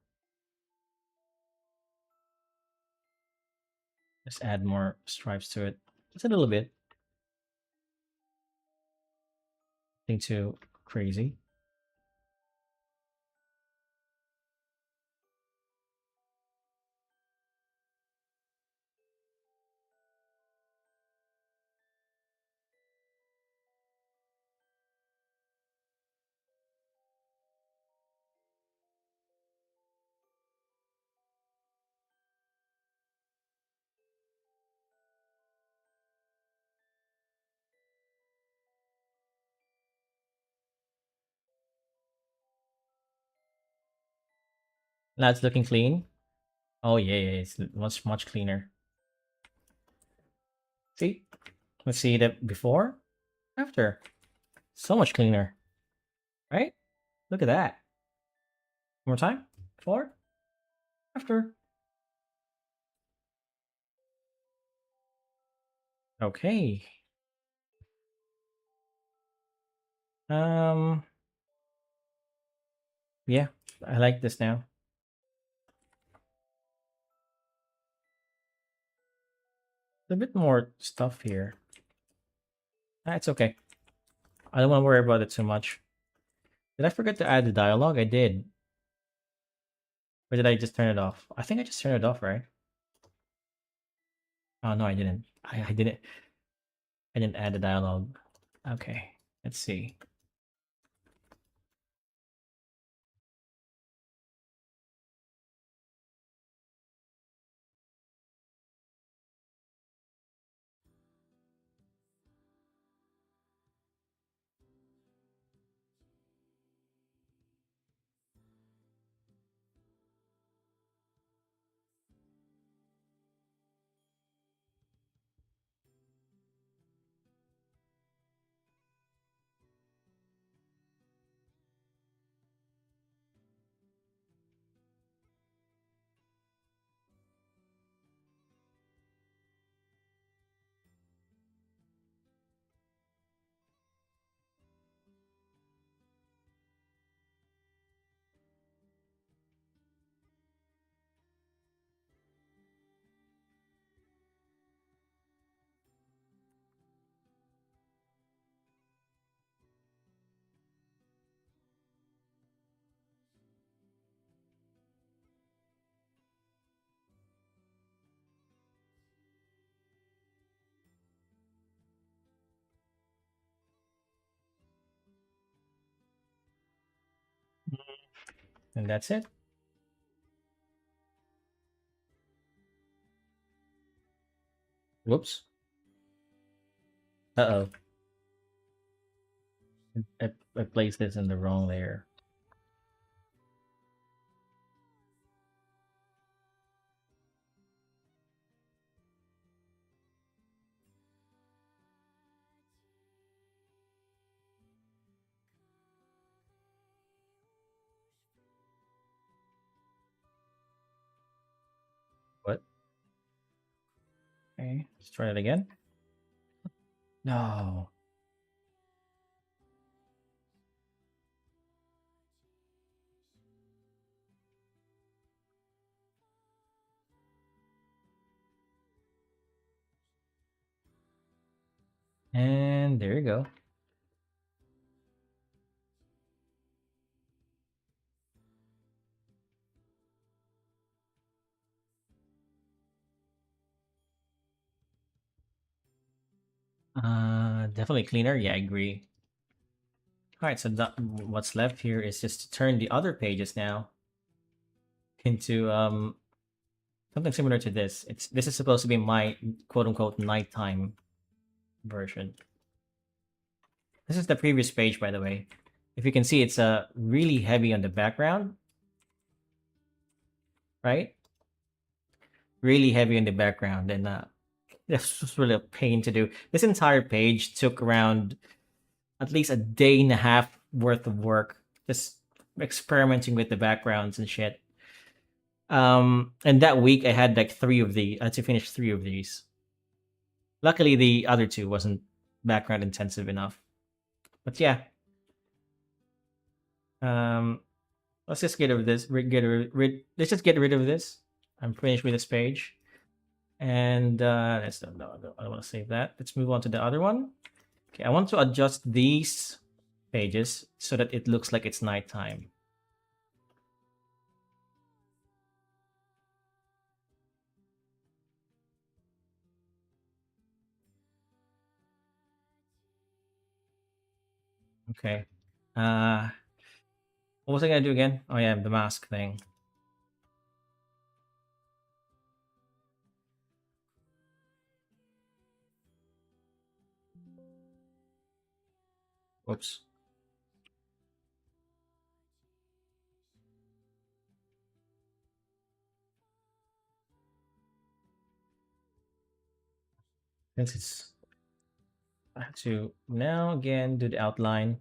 Just add more stripes to it. Just a little bit. Nothing too crazy. Now it's looking clean. Oh yeah, yeah, it's much cleaner. See? Let's see the before, after. So much cleaner, right? Look at that. One more time. Before, after. Okay. Um. Yeah, I like this now. A bit more stuff here. It's okay. I don't want to worry about it too much. Did I forget to add the dialogue? I did. Or did I just turn it off? I think I just turned it off, right? Oh no, I didn't. I didn't. I didn't add the dialogue. Okay, let's see. And that's it. Whoops. Uh-oh. I placed this in the wrong layer. What? Okay, let's try it again. No. And there you go. Definitely cleaner. Yeah, I agree. All right, so what's left here is just to turn the other pages now into something similar to this. This is supposed to be my quote unquote nighttime version. This is the previous page, by the way. If you can see, it's really heavy on the background, right? Really heavy on the background, and this was really a pain to do. This entire page took around at least a day and a half worth of work, just experimenting with the backgrounds and shit. And that week I had like I had to finish three of these. Luckily, the other two wasn't background intensive enough. But yeah, Um, let's just get rid of this. Let's just get rid of this. I'm finished with this page, and let's no, I don't want to save that. Let's move on to the other one. Okay, I want to adjust these pages so that it looks like it's nighttime. Okay. Uh, what was I gonna do again? Oh yeah, the mask thing. Whoops. Since it's I have to now again do the outline.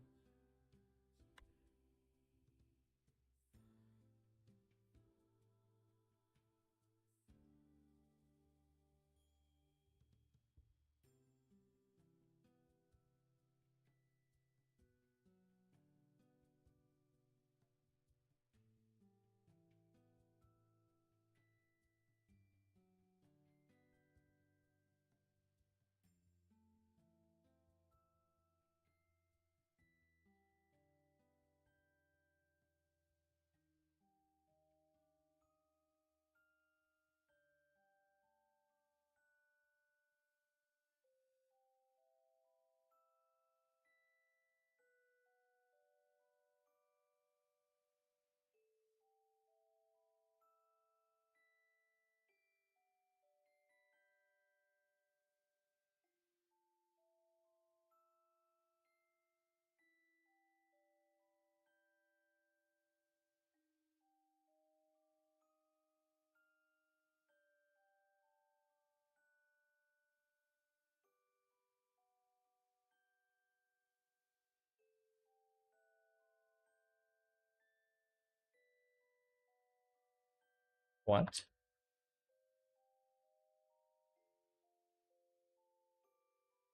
What?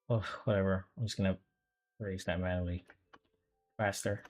Oh, whatever. I'm just gonna erase that manually faster.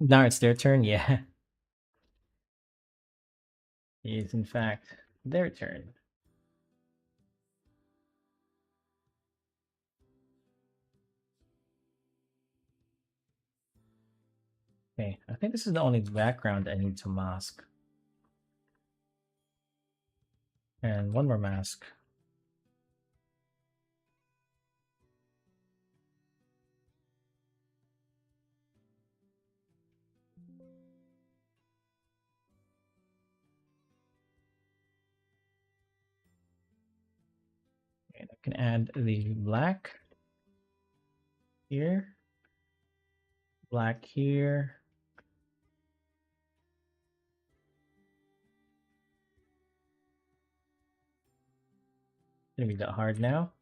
Now it's their turn. Yeah, it is in fact their turn. Okay, I think this is the only background I need to mask, and one more mask. And I can add the black here, black here. Gonna be that hard now.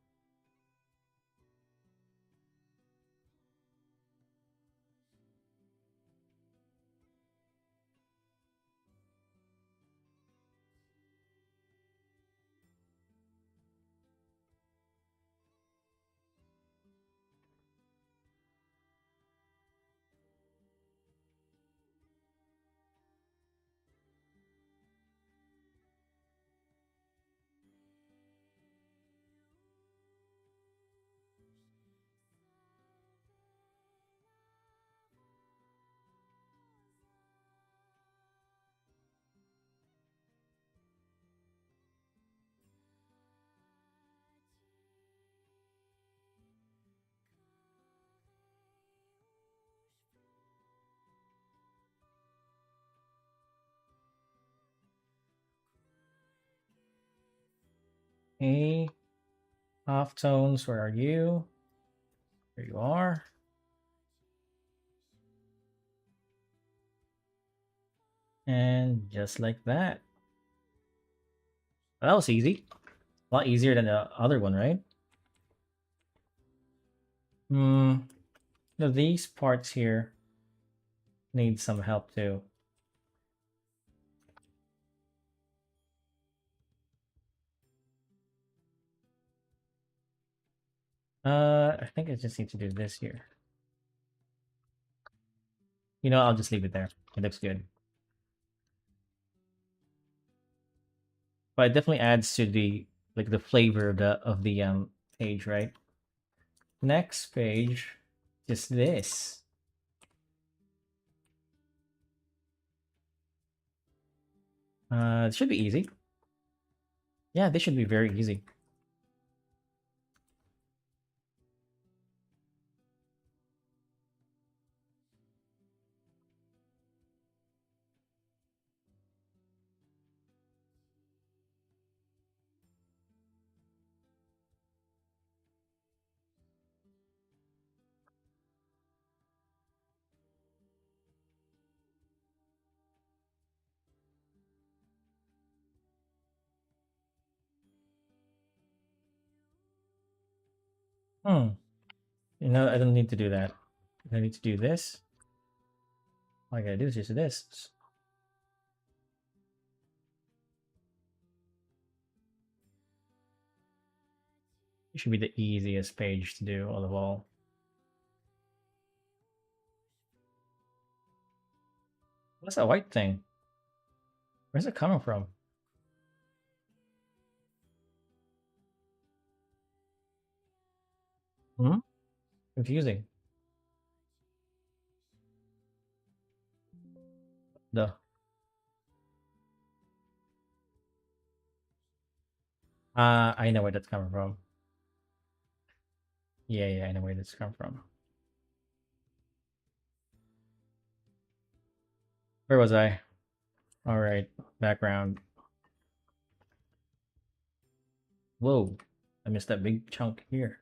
A half tones, where are you? There you are. And just like that. That was easy. A lot easier than the other one, right? Hmm. No, these parts here need some help too. I think I just need to do this here. You know, I'll just leave it there. It looks good. But it definitely adds to the the flavor of the page, right? Next page, just this. It should be easy. Yeah, this should be very easy. Hmm. You know, I don't need to do that. I need to do this. All I gotta do is just this. It should be the easiest page to do all of all. What's that white thing? Where's it coming from? Hmm? Confusing. The I know where that's coming from. Yeah, yeah, I know where that's coming from. Where was I? All right, background. Whoa, I missed that big chunk here.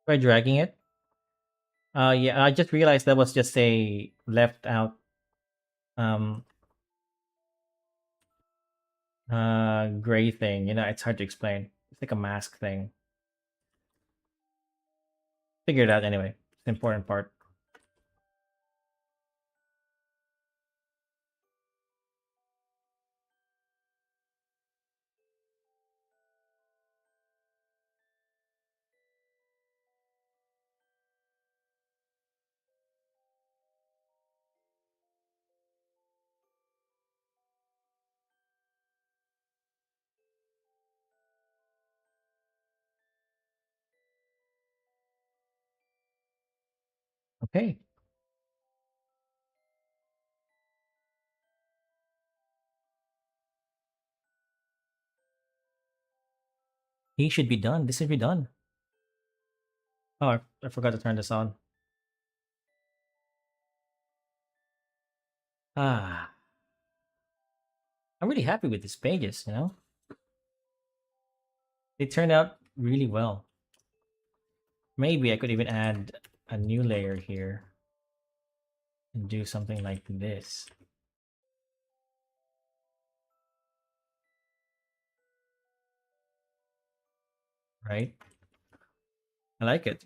By dragging it. Yeah, I just realized that was just a left out um gray thing. You know, it's hard to explain. It's like a mask thing. Figure it out anyway. It's the important part. Okay, he should be done. This should be done. Oh, I forgot to turn this on. Ah, I'm really happy with these pages. You know, they turned out really well. Maybe I could even add a new layer here and do something like this, right? I like it.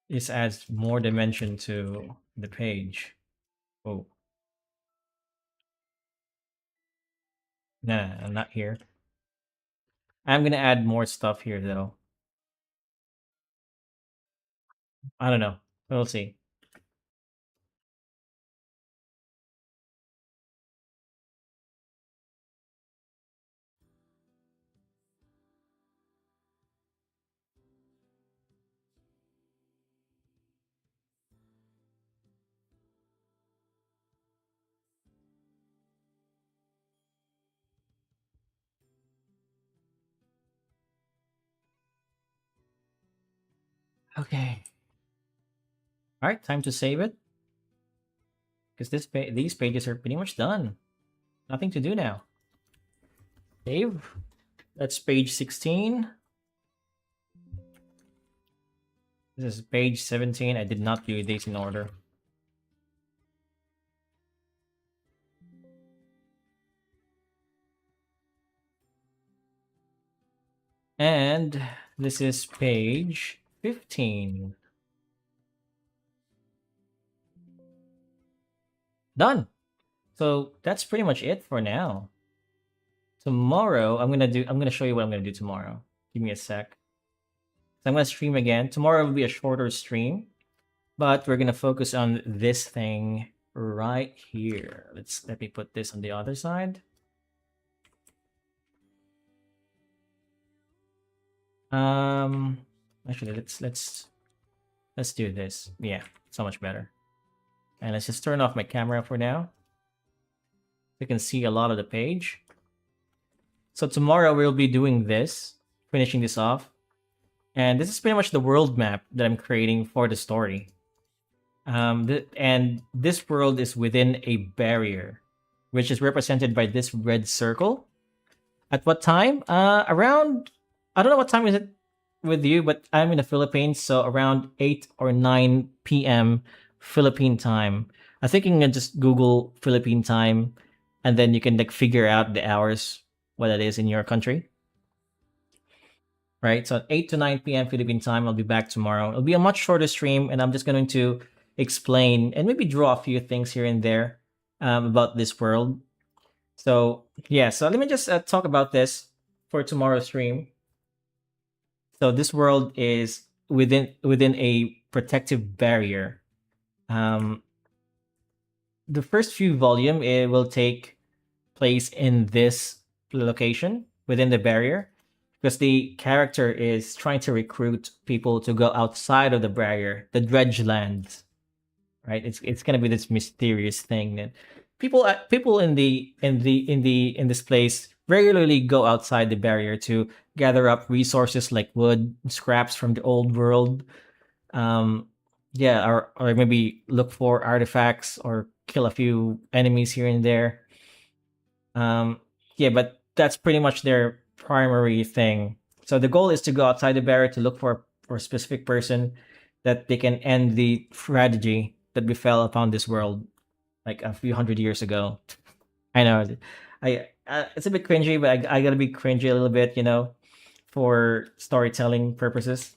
This adds more dimension to the page. Oh, nah, I'm not here. I'm gonna add more stuff here though. I don't know. We'll see. Okay. All right, time to save it because these pages are pretty much done. Nothing to do now. Save. That's page 16. This is page 17. I did not do these in order. And this is page 15. Done. So that's pretty much it for now. Tomorrow, I'm gonna show you what I'm gonna do tomorrow. Give me a sec. So I'm gonna stream again. Tomorrow will be a shorter stream, but we're gonna focus on this thing right here. Let me put this on the other side. Actually, let's do this. Yeah, so much better. And let's just turn off my camera for now. You can see a lot of the page. So tomorrow we'll be doing this, finishing this off. And this is pretty much the world map that I'm creating for the story. And this world is within a barrier, which is represented by this red circle. At what time? Around, I don't know what time is it with you, but I'm in the Philippines, so around 8 or 9 p.m. Philippine time. I think you can just Google Philippine time, and then you can like figure out the hours, what it is in your country. Right? So at 8 to 9 p.m. Philippine time, I'll be back tomorrow. It'll be a much shorter stream, and I'm just going to explain and maybe draw a few things here and there about this world. So, yeah, so let me just talk about this for tomorrow's stream. So this world is within a protective barrier. Um, the first few volume it will take place in this location within the barrier because the character is trying to recruit people to go outside of the barrier, the dredge land. Right? It's gonna be this mysterious thing that people in this place regularly go outside the barrier to gather up resources like wood, scraps from the old world, yeah, or maybe look for artifacts or kill a few enemies here and there. Um, yeah, but that's pretty much their primary thing. So the goal is to go outside the barrier to look for a specific person that they can end the tragedy that befell upon this world like a few hundred years ago. I know, it's a bit cringy, but I gotta be cringy a little bit, for storytelling purposes.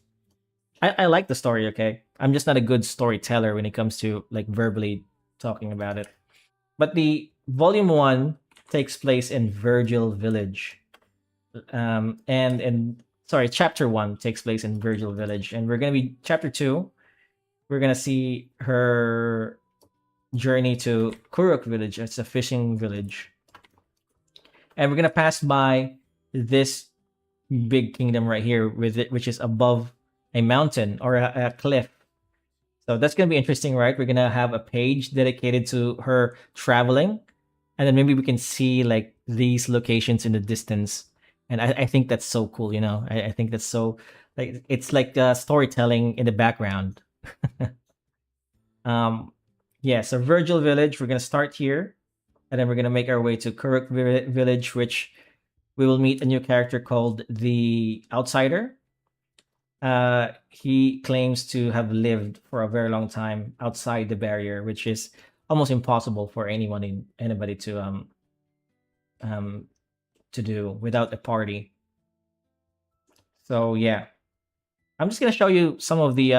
I like the story, okay? I'm just not a good storyteller when it comes to like verbally talking about it. But the volume one takes place in Virgil Village. And sorry, chapter one takes place in Virgil Village. And we're gonna be chapter two, we're gonna see her journey to Kuruk Village. It's a fishing village. And we're gonna pass by this big kingdom right here with it, which is above a mountain or a cliff. So that's gonna be interesting, right? We're gonna have a page dedicated to her traveling, and then maybe we can see like these locations in the distance. And I think that's so cool. I think that's so like it's like storytelling in the background. um, yeah. So Virgil Village, we're gonna start here, and then we're gonna make our way to Kuruk Village, which we will meet a new character called the Outsider. He claims to have lived for a very long time outside the barrier, which is almost impossible for anybody um to do without a party. So yeah, I'm just gonna show you some of the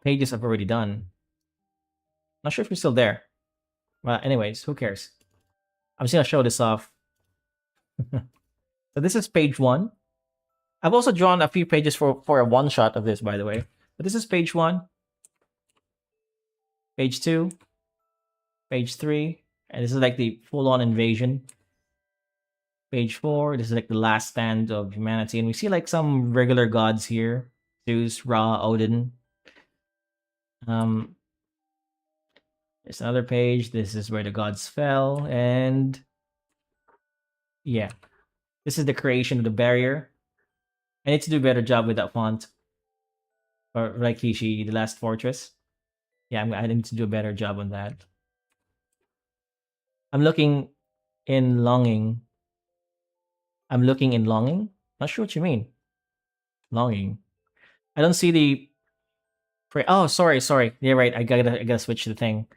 pages I've already done. Not sure if you're still there. Well, anyways, who cares? I'm just gonna show this off. So this is page one. I've also drawn a few pages for a one shot of this, by the way. But this is page one, page two, page three, and this is like the full on invasion. Page four, this is like the last stand of humanity, and we see like some regular gods here: Zeus, Ra, Odin. Um, there's another page. This is where the gods fell, and yeah, this is the creation of the barrier. I need to do a better job with that font. or Raikishi, the Last Fortress. Yeah, I need to do a better job on that. I'm looking in longing. I'm looking in longing. Not sure what you mean. Longing. I don't see the. Oh, sorry. Yeah, right. I gotta switch the thing.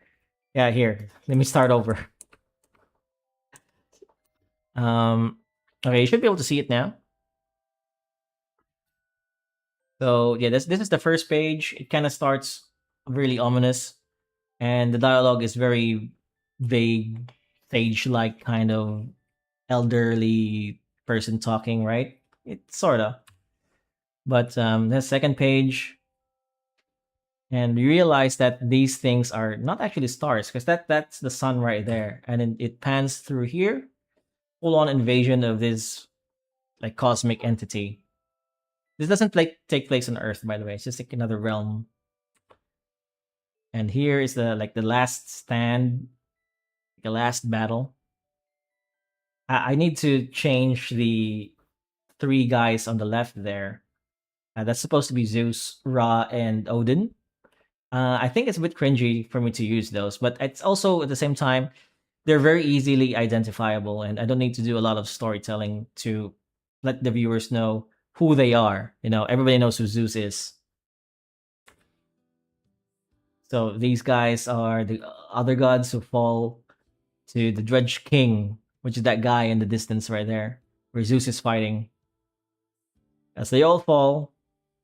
Yeah, here. Let me start over. Um. Okay, you should be able to see it now. So yeah, this is the first page. It kind of starts really ominous, and the dialogue is very vague, sage-like kind of elderly person talking, right? It sorta. But the second page, and you realize that these things are not actually stars, because that's the sun right there, and then it pans through here, full on invasion of this like cosmic entity. This doesn't like take place on Earth, by the way. It's just like another realm. And here is the last stand, the last battle. I need to change the three guys on the left there. That's supposed to be Zeus, Ra, and Odin. I think it's a bit cringy for me to use those, but it's also at the same time they're very easily identifiable, and I don't need to do a lot of storytelling to let the viewers know who they are. Everybody knows who Zeus is. So these guys are the other gods who fall to the Dredge King, which is that guy in the distance right there, where Zeus is fighting. As they all fall,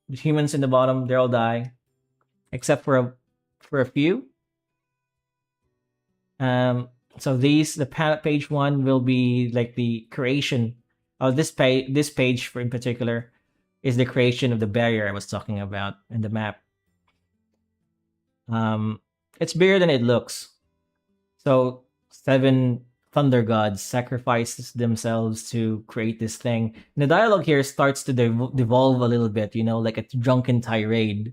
the humans in the bottom, they all die, except for a few. So the page one will be like the creation of this page. This page, in particular, is the creation of the barrier I was talking about in the map. It's bigger than it looks. So 7 thunder gods sacrifices themselves to create this thing. And the dialogue here starts to devolve a little bit, like a drunken tirade.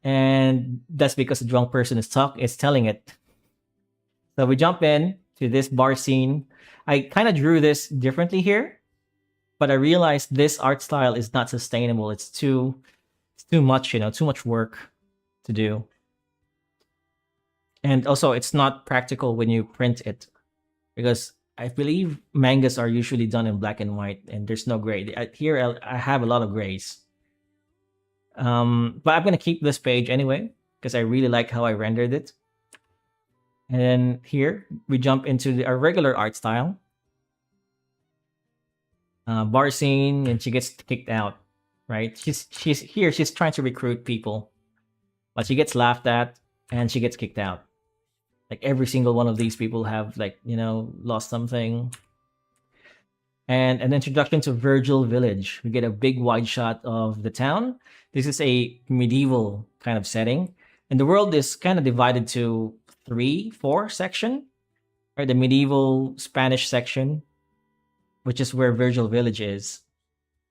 And that's because the drunk person is telling it. So we jump in to this bar scene. I kind of drew this differently here, but I realized this art style is not sustainable. It's too much, too much work to do. And also, it's not practical when you print it, because I believe mangas are usually done in black and white, and there's no gray. Here, I have a lot of grays. But I'm gonna keep this page anyway because I really like how I rendered it. And then here we jump into our regular art style. Bar scene, and she gets kicked out. Right? She's here. She's trying to recruit people, but she gets laughed at, and she gets kicked out. Like every single one of these people have lost something. And an introduction to Virgil Village. We get a big wide shot of the town. This is a medieval kind of setting, and the world is kind of divided to 4 section. Right, the medieval Spanish section, which is where Virgil Village is,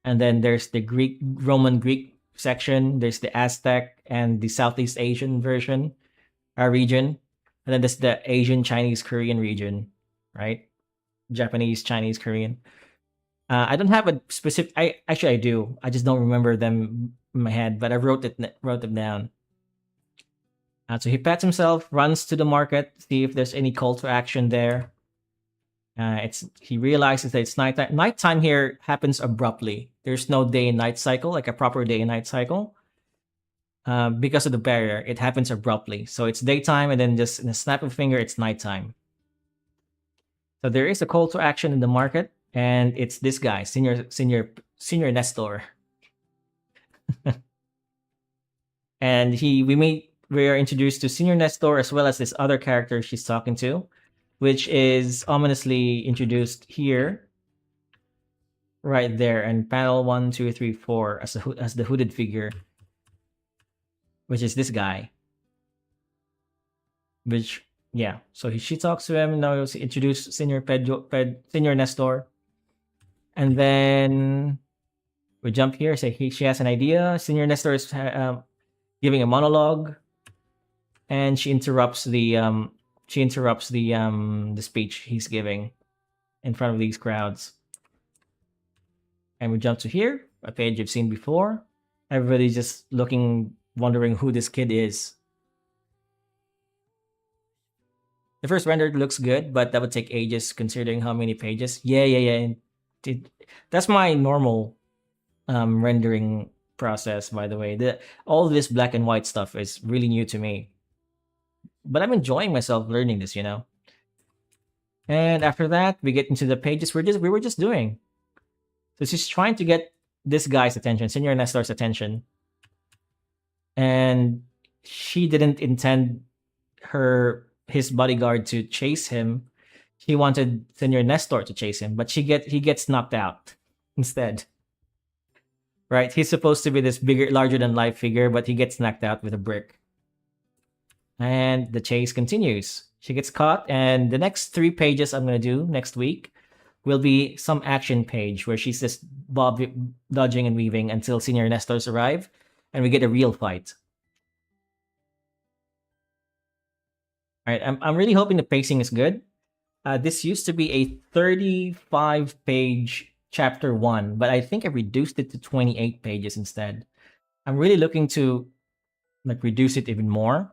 and then there's the Roman Greek section. There's the Aztec and the Southeast Asian region. And then there's the Asian, Chinese, Korean region, right? Japanese, Chinese, Korean. I don't have a specific. I do. I just don't remember them in my head, but I wrote them down. So he pats himself, runs to the market, see if there's any call to action there. He realizes that it's nighttime. Nighttime here happens abruptly. There's no day and night cycle, like a proper day and night cycle. Because of the barrier, it happens abruptly. So it's daytime, and then just in a snap of a finger, it's nighttime. So there is a call to action in the market, and it's this guy, Senior Nestor. And we are introduced to Senior Nestor as well as this other character she's talking to, which is ominously introduced here, right there, and panel 1, 2, 3, 4 as the hooded figure, which is this guy. So she talks to him. Now he introduce Senior Nestor, and then we jump here. She has an idea. Senior Nestor is giving a monologue, and she interrupts the speech he's giving in front of these crowds. And we jump to here, a page you've seen before. Everybody's just looking, wondering who this kid is. The first render looks good, but that would take ages considering how many pages. Yeah. It, that's my normal rendering process, by the way. All this black and white stuff is really new to me. But I'm enjoying myself learning this, you know? And after that, we get into the pages we were just doing. So she's trying to get this guy's attention, Senor Nestor's attention. And she didn't intend his bodyguard to chase him. He wanted Senor Nestor to chase him, but he gets knocked out instead. Right? He's supposed to be this bigger, larger than life figure, but he gets knocked out with a brick. And the chase continues. She gets caught, and the next 3 pages I'm gonna do next week will be some action page where she's just dodging and weaving until Senior Nestors arrive, and we get a real fight. All right, I'm really hoping the pacing is good. This used to be a 35-page chapter 1, but I think I reduced it to 28 pages instead. I'm really looking to reduce it even more.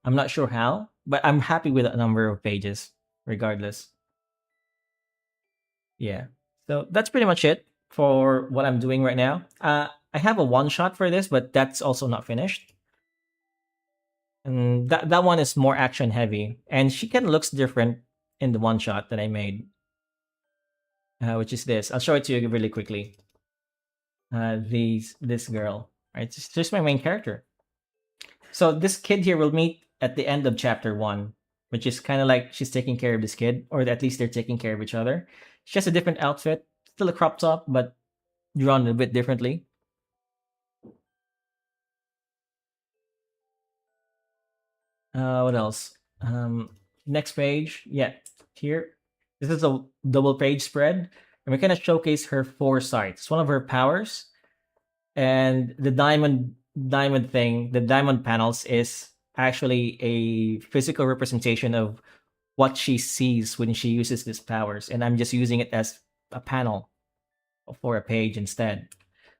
I'm not sure how, but I'm happy with the number of pages regardless. Yeah. So that's pretty much it for what I'm doing right now. I have a one shot for this, but that's also not finished. And that one is more action heavy, and she kind of looks different in the one shot that I made, which is this. I'll show it to you really quickly. This girl, right? It's just my main character. So this kid here will meet at the end of chapter 1, which is kind of like she's taking care of this kid, or at least they're taking care of each other. She has a different outfit, still a crop top, but drawn a bit differently. What else? Next page, yeah, here. This is a double page spread, and we kind of showcase her foresight. It's one of her powers, and the diamond thing, the diamond panels, is actually a physical representation of what she sees when she uses these powers, and I'm just using it as a panel for a page instead.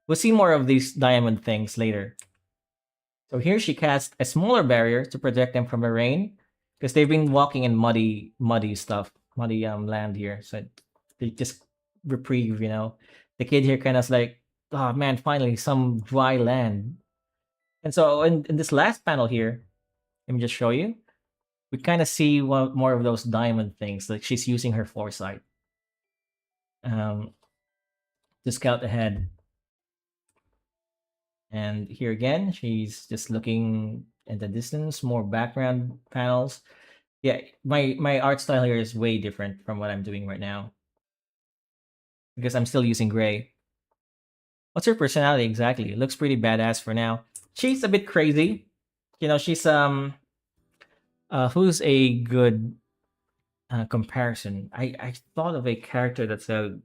We'll see more of these diamond things later. So here she casts a smaller barrier to protect them from the rain, because they've been walking in muddy land here. So they just reprieve, you know. The kid here kind of like, oh man, finally some dry land. And so in this last panel here, let me just show you. We kind of see more of those diamond things, like she's using her foresight to scout ahead. And here again, she's just looking at the distance, more background panels. Yeah, my art style here is way different from what I'm doing right now, because I'm still using gray. What's her personality exactly? It looks pretty badass for now. She's a bit crazy. You know, she's who's a good comparison? I thought of a character that's a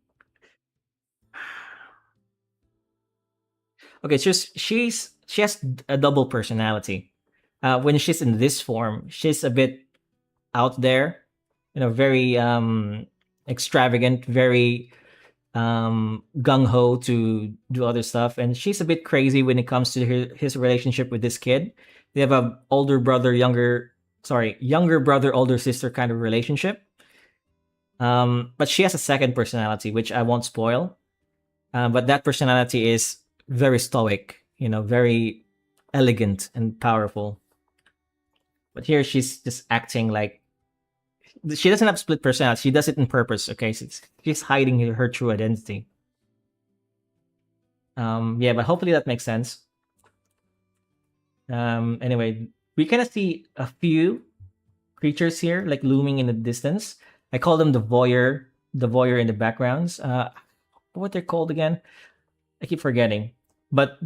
okay. She has a double personality. When she's in this form, she's a bit out there, you know, very extravagant, very gung ho to do other stuff, and she's a bit crazy when it comes to his relationship with this kid. They have a younger brother, older sister kind of relationship. But she has a second personality, which I won't spoil. But that personality is very stoic, you know, very elegant and powerful. But here she's just acting like she doesn't have split personality. She does it on purpose. Okay, so she's hiding her true identity. Yeah, but hopefully that makes sense. Anyway, we kind of see a few creatures here, like looming in the distance. I call them the voyeur in the backgrounds. What they're called again? I keep forgetting. But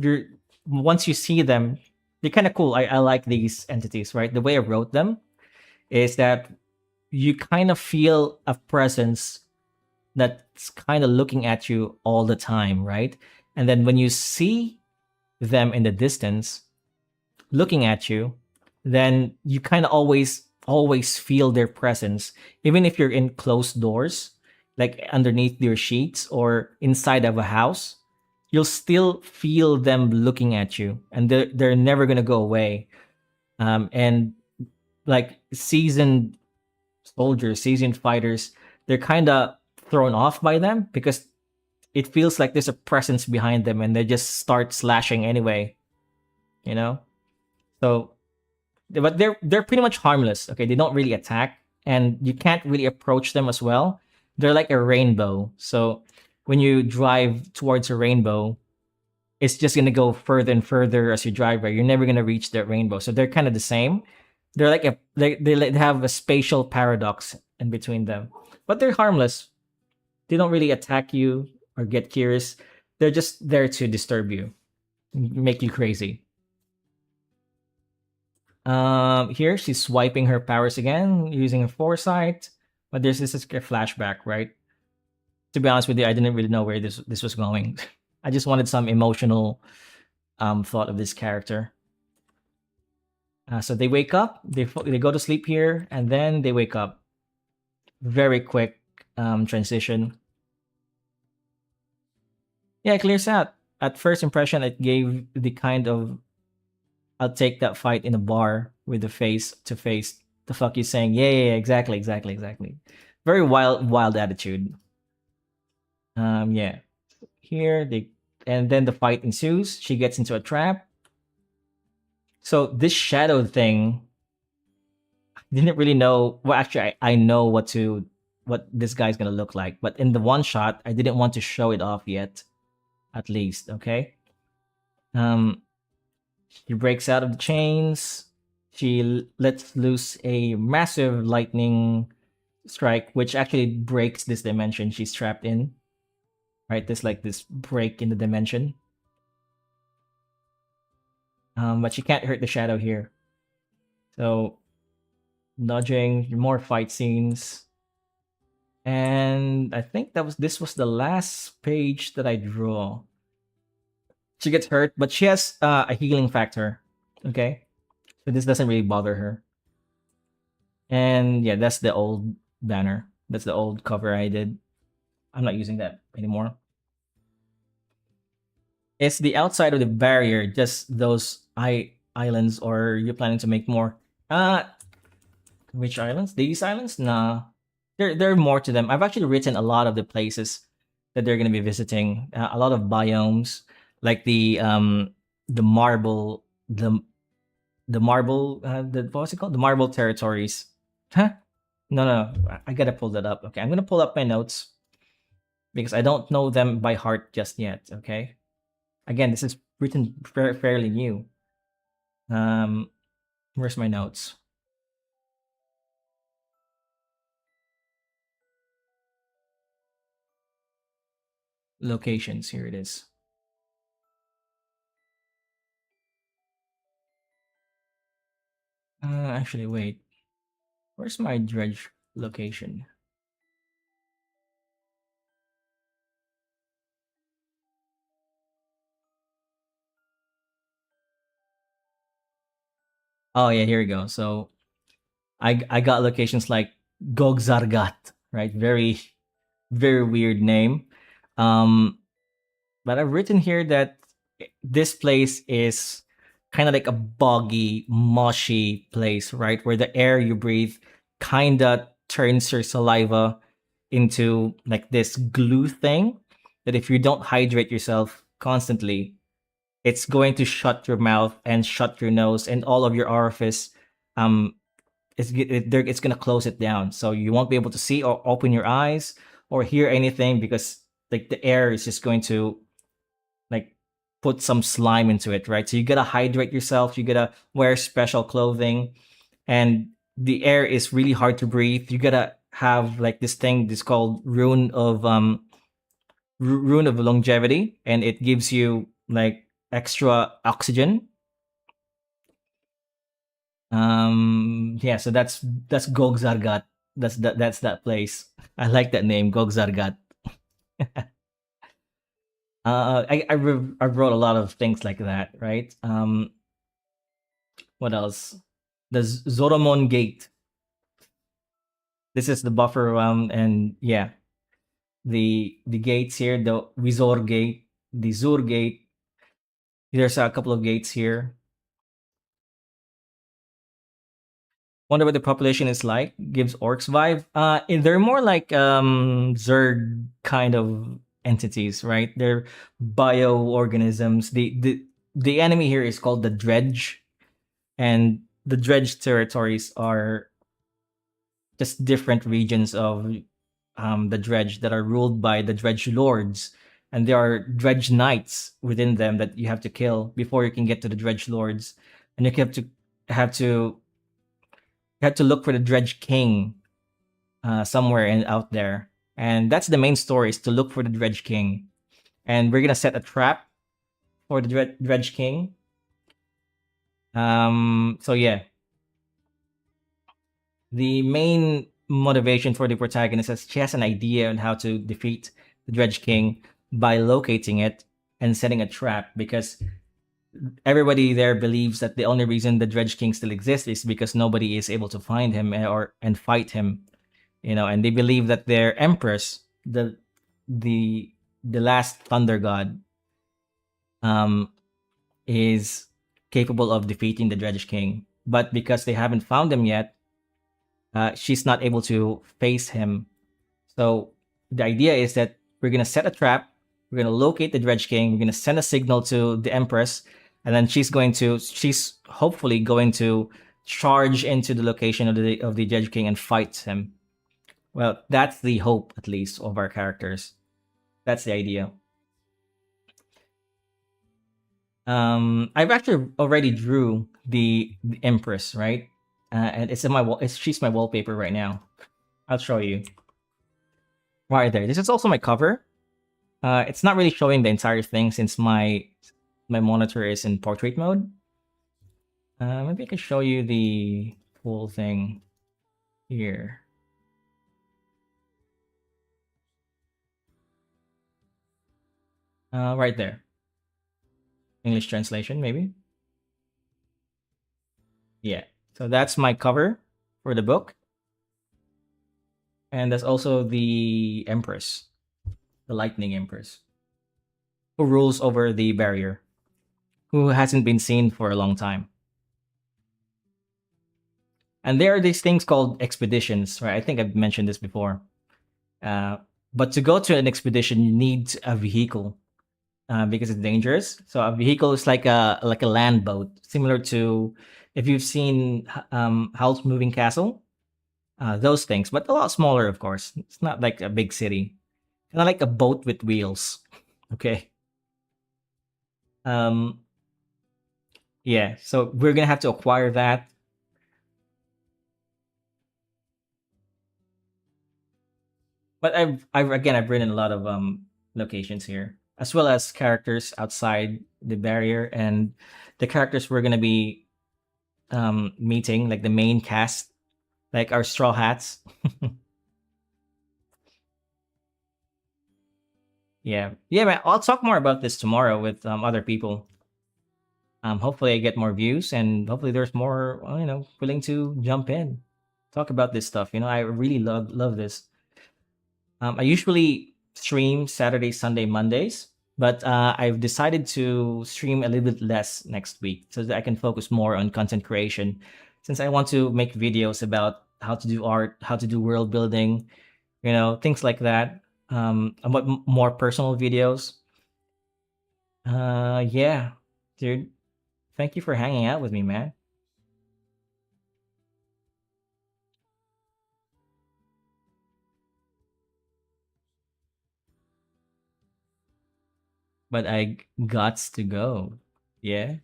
once you see them, they're kind of cool. I like these entities, right? The way I wrote them is that you kind of feel a presence that's kind of looking at you all the time, right? And then when you see them in the distance looking at you, then you kind of always feel their presence. Even if you're in closed doors, like underneath your sheets or inside of a house, you'll still feel them looking at you, and they're never gonna go away. And like seasoned soldiers, seasoned fighters, they're kind of thrown off by them because it feels like there's a presence behind them, and they just start slashing anyway. You know, so but they're pretty much harmless. Okay, they don't really attack, and you can't really approach them as well. They're like a rainbow. So when you drive towards a rainbow, it's just gonna go further and further as you drive. Right, you're never gonna reach that rainbow. So they're kind of the same. They're like they have a spatial paradox in between them, but they're harmless. They don't really attack you or get curious. They're just there to disturb you, make you crazy. Here she's swiping her powers again using a foresight, but this is a flashback, right? To be honest with you, I didn't really know where this was going. I just wanted some emotional thought of this character. So they wake up, they go to sleep here, and then they wake up. Very quick transition. Yeah, it clears out. At first impression, it gave the kind of I'll take that fight in a bar with the face to face. The fuck you saying? Yeah, yeah, yeah, exactly, exactly, exactly. Very wild attitude. Yeah. Here they, and then the fight ensues. She gets into a trap. So this shadow thing, didn't really know. Well, actually, I know what this guy's gonna look like, but in the one shot, I didn't want to show it off yet. At least, okay. Um, she breaks out of the chains. She lets loose a massive lightning strike, which actually breaks this dimension she's trapped in. Right, there's like this break in the dimension. But she can't hurt the shadow here. So nudging, more fight scenes. And I think this was the last page that I draw. She gets hurt, but she has a healing factor. Okay, so this doesn't really bother her. And yeah, that's the old banner. That's the old cover I did. I'm not using that anymore. It's the outside of the barrier, just those islands, or you're planning to make more? Which islands? These islands? Nah. There are more to them. I've actually written a lot of the places that they're gonna be visiting. A lot of biomes, like the marble the marble the what's it called? The marble territories. Huh? No, no, I gotta pull that up. Okay, I'm gonna pull up my notes because I don't know them by heart just yet. Okay, again, this is written fairly new. Um, where's my notes? Locations. Here it is. Actually, wait. Where's my dredge location? Oh yeah, here we go. So I got locations like Gogzargat, right? Very weird name. Um, but I've written here that this place is kind of like a boggy, mushy place, right? Where the air you breathe kind of turns your saliva into like this glue thing that if you don't hydrate yourself constantly, it's going to shut your mouth and shut your nose and all of your orifice. Um, it's going to close it down. So you won't be able to see or open your eyes or hear anything because like the air is just going to like put some slime into it, right? So you gotta hydrate yourself. You gotta wear special clothing, and the air is really hard to breathe. You gotta have like this thing, this called rune of longevity, and it gives you like extra oxygen. Yeah, so that's Gogzargat. That's that place. I like that name, Gogzargat. I wrote a lot of things like that, right? What else? The Zoromon Gate. This is the buffer and yeah. the gates here, the Visor gate, the Zur gate. There's a couple of gates here. Wonder what the population is like. Gives orcs vibe. They're more like Zerg kind of entities, right? They're bioorganisms. The enemy here is called the Dredge, and the Dredge territories are just different regions of the Dredge that are ruled by the Dredge lords, and there are Dredge knights within them that you have to kill before you can get to the Dredge lords, and you have to have to look for the Dredge King somewhere and out there. And that's the main story, is to look for the Dredge King. And we're gonna set a trap for the Dredge King. So yeah, the main motivation for the protagonist is she has an idea on how to defeat the Dredge King by locating it and setting a trap, because everybody there believes that the only reason the Dredge King still exists is because nobody is able to find him and fight him, and they believe that their empress, the the last thunder god, um is capable of defeating the Dredge King, but because they haven't found him yet, she's not able to face him. So the idea is that we're gonna set a trap, we're gonna locate the Dredge King, we're gonna send a signal to the empress, and then she's hopefully going to charge into the location of the Dredge King and fight him. Well, that's the hope, at least, of our characters. That's the idea. I've actually already drew the Empress, right? And it's in my wall. She's my wallpaper right now. I'll show you right there. This is also my cover. It's not really showing the entire thing since my monitor is in portrait mode. Maybe I can show you the full thing here. Right there. English translation, maybe. Yeah. So that's my cover for the book. And that's also the Empress, the Lightning Empress, who rules over the barrier, who hasn't been seen for a long time. And there are these things called expeditions, right? I think I've mentioned this before. But to go to an expedition, you need a vehicle because it's dangerous. So a vehicle is like a land boat, similar to if you've seen Howl's Moving Castle, those things, but a lot smaller, of course. It's not like a big city, kind of like a boat with wheels. Okay. Um, yeah. So we're gonna have to acquire that. But I've written a lot of locations here, as well as characters outside the barrier, and the characters we're gonna be meeting, like the main cast, like our straw hats. Yeah, yeah, man. I'll talk more about this tomorrow with other people. Hopefully, I get more views, and hopefully, there's more willing to jump in, talk about this stuff. I really love this. I usually stream Saturday, Sunday, Mondays, but I've decided to stream a little bit less next week so that I can focus more on content creation. Since I want to make videos about how to do art, how to do world building, things like that. About more personal videos. Yeah, dude. Thank you for hanging out with me, man. But I gots to go. Yeah.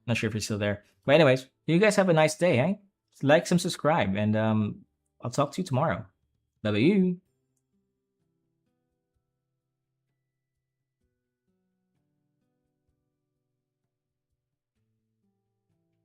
Not sure if you're still there. But anyways, you guys have a nice day, eh? Like, some subscribe, and I'll talk to you tomorrow. Bye bye.